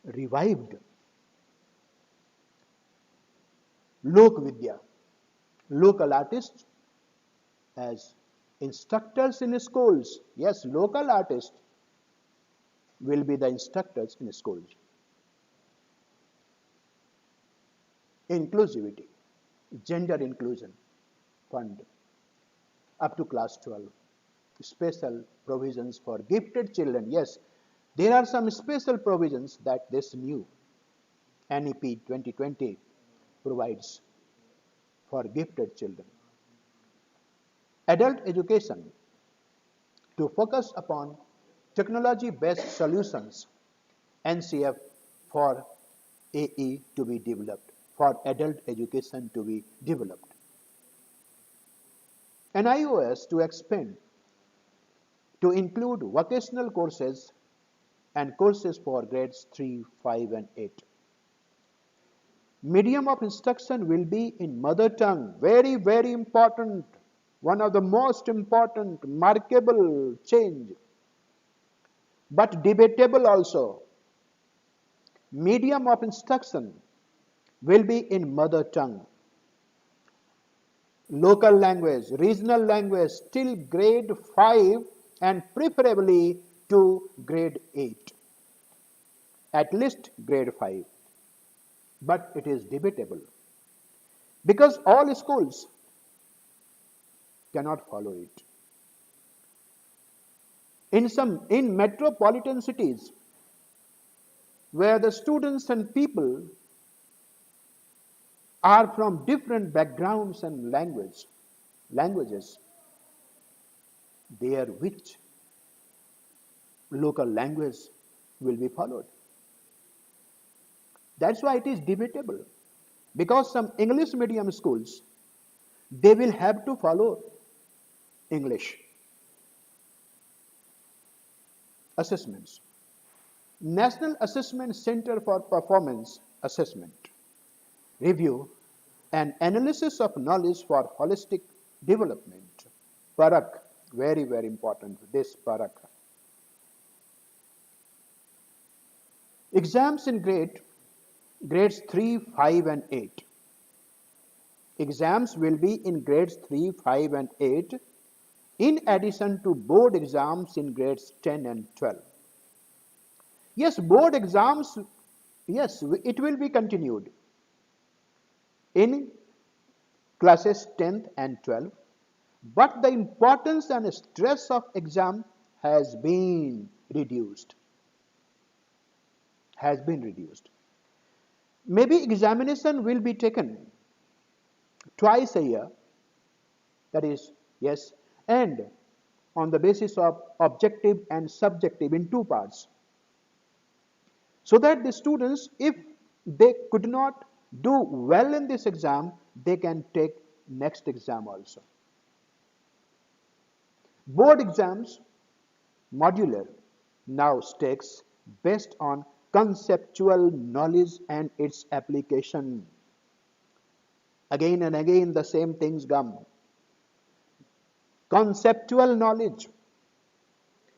Revived. Lok Vidya, local artists as instructors in schools. Yes, local artists will be the instructors in schools. Inclusivity, gender inclusion fund up to class 12. Special provisions for gifted children. Yes, there are some special provisions that this new NEP 2020 provides for gifted children. Adult education to focus upon technology-based solutions, NCF for AE to be developed, for adult education to be developed. And iOS to expand to include vocational courses and courses for grades 3, 5, and 8. Medium of instruction will be in mother tongue. Very, very important. One of the most important, markable change, but debatable also. Medium of instruction will be in mother tongue. Local language, regional language till grade 5 and preferably to grade 8. At least grade 5. But it is debatable because all schools cannot follow it. In metropolitan cities where the students and people are from different backgrounds and languages, there which local language will be followed. That's why it is debatable. Because some English medium schools, they will have to follow English assessments. National Assessment Center for Performance Assessment, Review, and Analysis of Knowledge for Holistic Development. Parak, very, very important, this Parak. Exams in grades 3, 5, and 8. Exams will be in grades 3, 5, and 8, in addition to board exams in grades 10 and 12. Yes, board exams, yes, it will be continued in classes 10th and 12th, but the importance and stress of exam has been reduced. Has been reduced. Maybe examination will be taken twice a year, that is, yes, and on the basis of objective and subjective in two parts. So that the students, if they could not do well in this exam, they can take next exam also. Board exams, modular, now stakes based on conceptual knowledge and its application. Again and again the same things come. Conceptual knowledge,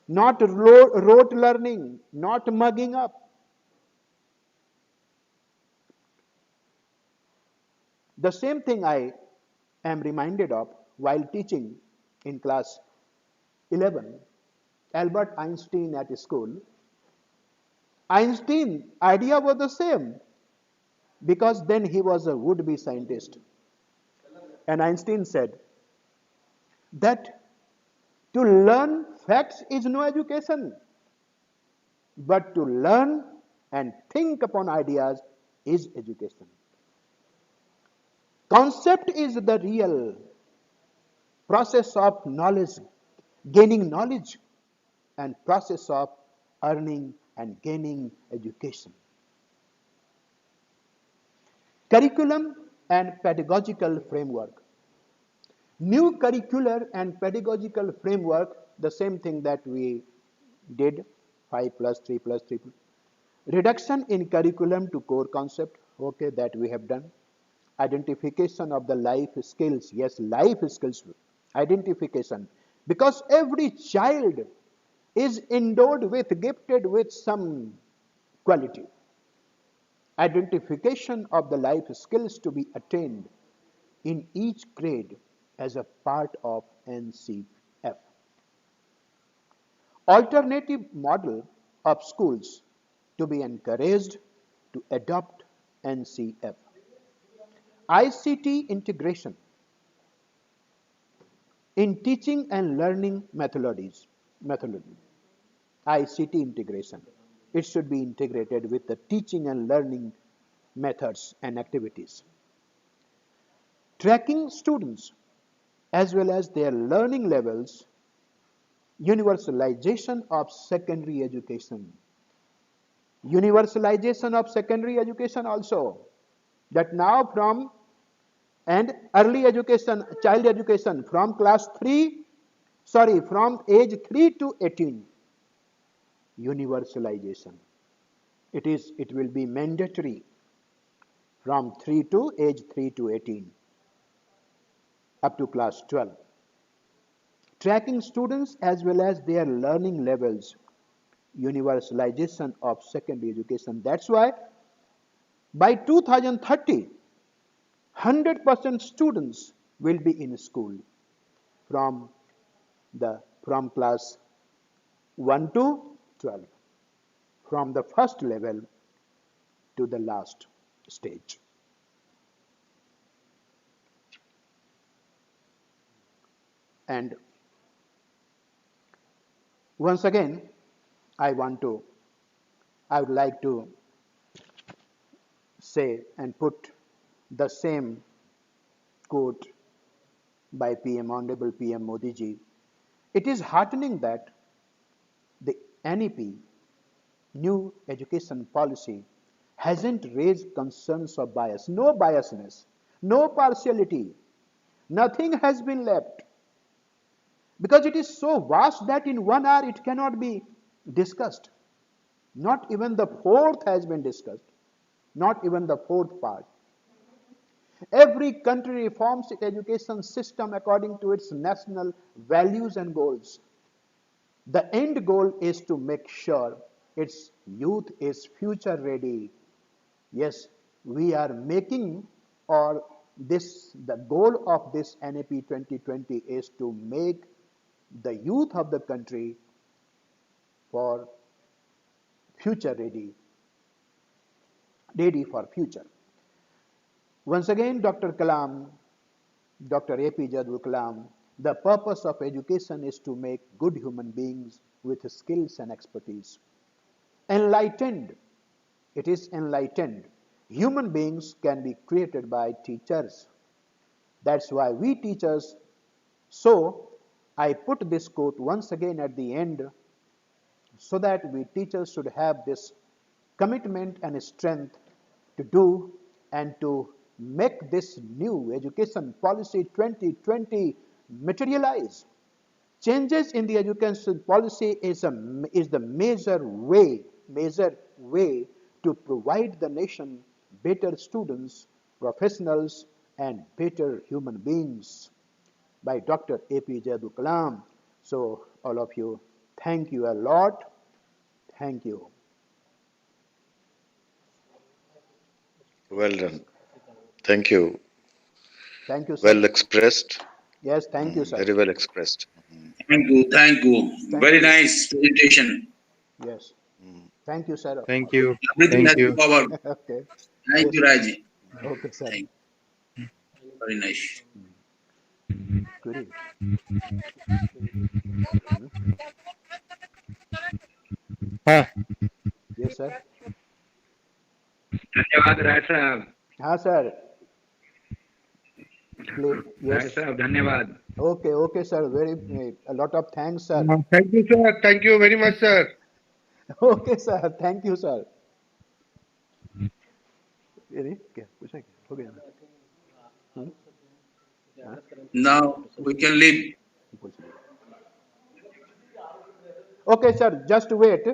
not rote learning, not mugging up. The same thing I am reminded of while teaching in class 11, Albert Einstein at school. Einstein idea was the same because then he was a would-be scientist. And Einstein said that to learn facts is no education, but to learn and think upon ideas is education. Concept is the real process of knowledge, gaining knowledge, and process of earning and gaining education. Curriculum and pedagogical framework. New curricular and pedagogical framework, the same thing that we did, 5 plus 3 plus 3. Reduction in curriculum to core concept, okay, that we have done. Identification of the life skills, yes, life skills, identification. Because every child is endowed with, gifted with some quality. Identification of the life skills to be attained in each grade as a part of NCF. Alternative model of schools to be encouraged to adopt NCF. ICT integration in teaching and learning methodology. ICT integration. It should be integrated with the teaching and learning methods and activities. Tracking students as well as their learning levels, universalization of secondary education. Universalization of secondary education also, that now from and early education, child education from from age 3 to 18, universalization. It will be mandatory from age 3 to 18 up to class 12. Tracking students as well as their learning levels, universalization of secondary education. That's why by 2030, 100% students will be in school from class 1 to 12, from the first level to the last stage. And Once again, I want to, I would like to say and put the same quote by PM, Honorable PM Modi ji. It is heartening that the NEP, new education policy, hasn't raised concerns of bias. No biasness, no partiality, nothing has been left. Because it is so vast that in 1 hour it cannot be discussed. Not even the fourth has been discussed. Not even the fourth part. Every country reforms its education system according to its national values and goals. The end goal is to make sure its youth is future ready. Yes, we are making, or this the goal of this NAP 2020 is to make the youth of the country for future ready, ready for future. Once again, Dr. APJ Abdul Kalam, the purpose of education is to make good human beings with skills and expertise. Enlightened, it is enlightened. Human beings can be created by teachers. That's why we teachers. So, I put this quote once again at the end so that we teachers should have this commitment and strength to do and to make this new education policy 2020 materialize. Changes in the education policy is the major way to provide the nation better students, professionals, and better human beings by Dr. APJ Abdul Kalam. So, all of you, thank you a lot. Thank you. Well done. Thank you. Thank you, sir. Well expressed. Yes, thank you, sir. Very well expressed. Thank you. Thank you. Thank Very you. nice presentation. Yes. Thank you, sir. Thank you. Everything Thank has you. been covered. Okay. Thank Yes. you, Raji. Okay, sir. Thank you. Very nice. Good. हाँ Yes, sir. धन्यवाद राय साहब। हाँ, sir. Please. Rai Yes. साहब धन्यवाद। Okay, okay, sir. Very a lot of thanks, sir. Thank you, sir. Thank you very much, sir. Okay, sir. Thank you, sir. ये नहीं क्या पूछा क्या हो गया ना हाँ? Now we can leave. पूछ लिया. Okay, sir. Just wait.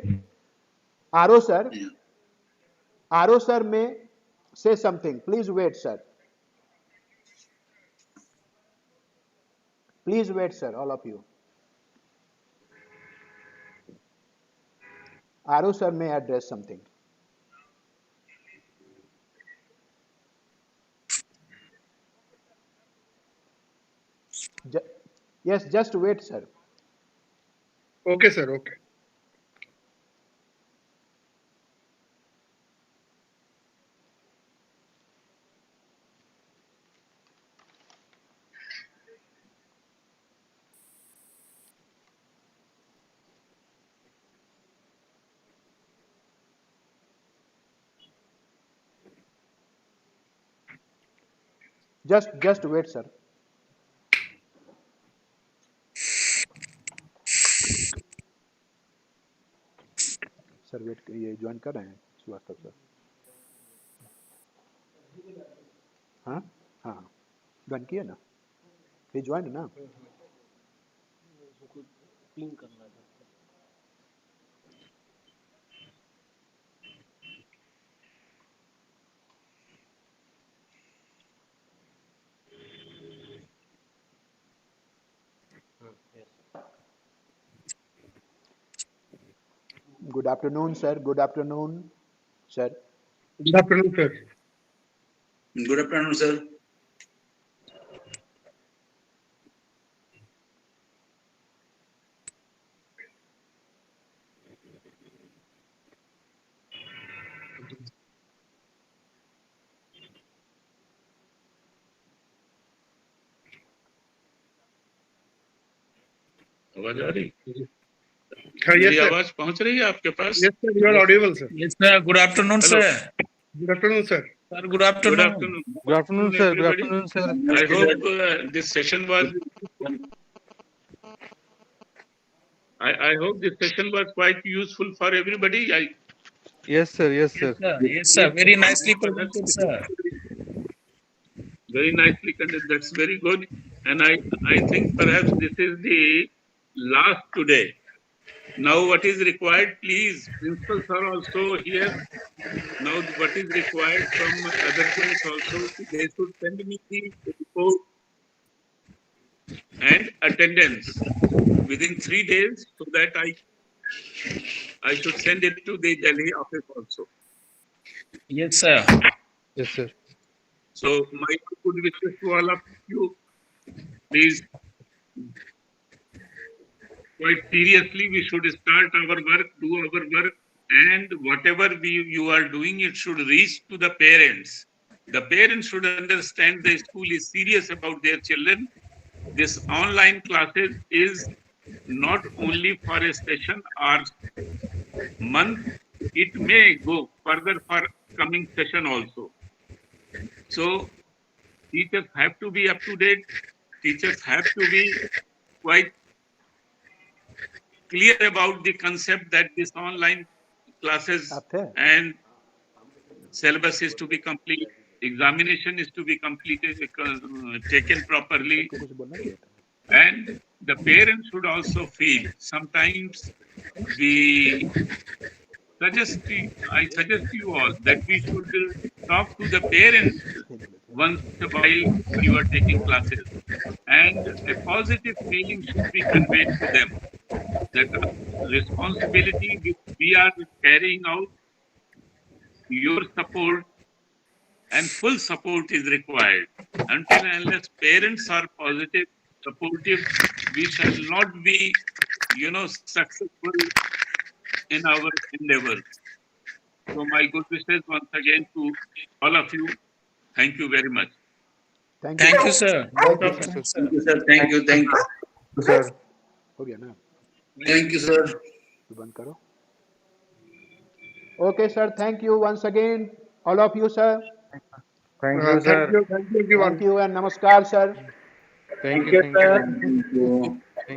Aro, sir. Yeah. Aro, sir, may say something. Please wait, sir. Please wait, sir. All of you. Aro, sir, may address something. Ju- yes, just wait, sir. Okay, sir. Okay. Just wait, sir. Sir wait ये join कर रहे हैं Srivastava sir हाँ हाँ join किया ना ये join ना good afternoon sir good afternoon sir Good afternoon, sir. Good afternoon, sir. आवाज आ रही? हाँ, yes, मेरी sir. आवाज पहुंच रही है आपके पास? Yes, sir. You are audible, sir. Yes, sir. Good afternoon, Hello. sir. Good afternoon, sir. Sir, good Good afternoon. afternoon. Good afternoon, sir. Good everybody. afternoon, sir. I hope this session was. I hope this session was quite useful for everybody. Yes, sir. Yes, Yes, sir. sir. Yes, sir. Very nicely presented, sir. Very nicely conducted. That's very good. And I think perhaps this is the last today. Now, what is required, please, principals are also here. Now, what is required from other things also, they should send me the report and attendance within 3 days so that I should send it to the Delhi office also. Yes, sir. Yes, sir. So, my good wishes to all of you. Please, quite seriously, we should start our work, do our work, and whatever you are doing, it should reach to the parents. The parents should understand the school is serious about their children. This online classes is not only for a session or month, it may go further for coming session also. So teachers have to be up to date. Teachers have to be quite clear about the concept that this online classes आप थे and syllabus is to be complete, examination is to be completed, taken properly, सबको कुछ बोलना चाहिए था and the parents should also feel. Sometimes we I suggest you all that we should talk to the parents once in a while you are taking classes, and a positive feeling should be conveyed to them that responsibility which we are carrying out, your support and full support is required. Until and unless parents are positive, supportive, we shall not be, successful in our endeavors. So my good wishes once again to all of you. Thank you very much. Thank you Thank you, sir. Good Thank you, afternoon, sir. sir. Thank you, sir. Thank you. Thank you. Sir. हो गया ना Thank you, sir. तो बंद करो okay sir thank you once again all of you sir Thank you, Thank sir. you. Thank you, everyone. Thank you and नमस्कार sir Thank you. Thank you. Thank you.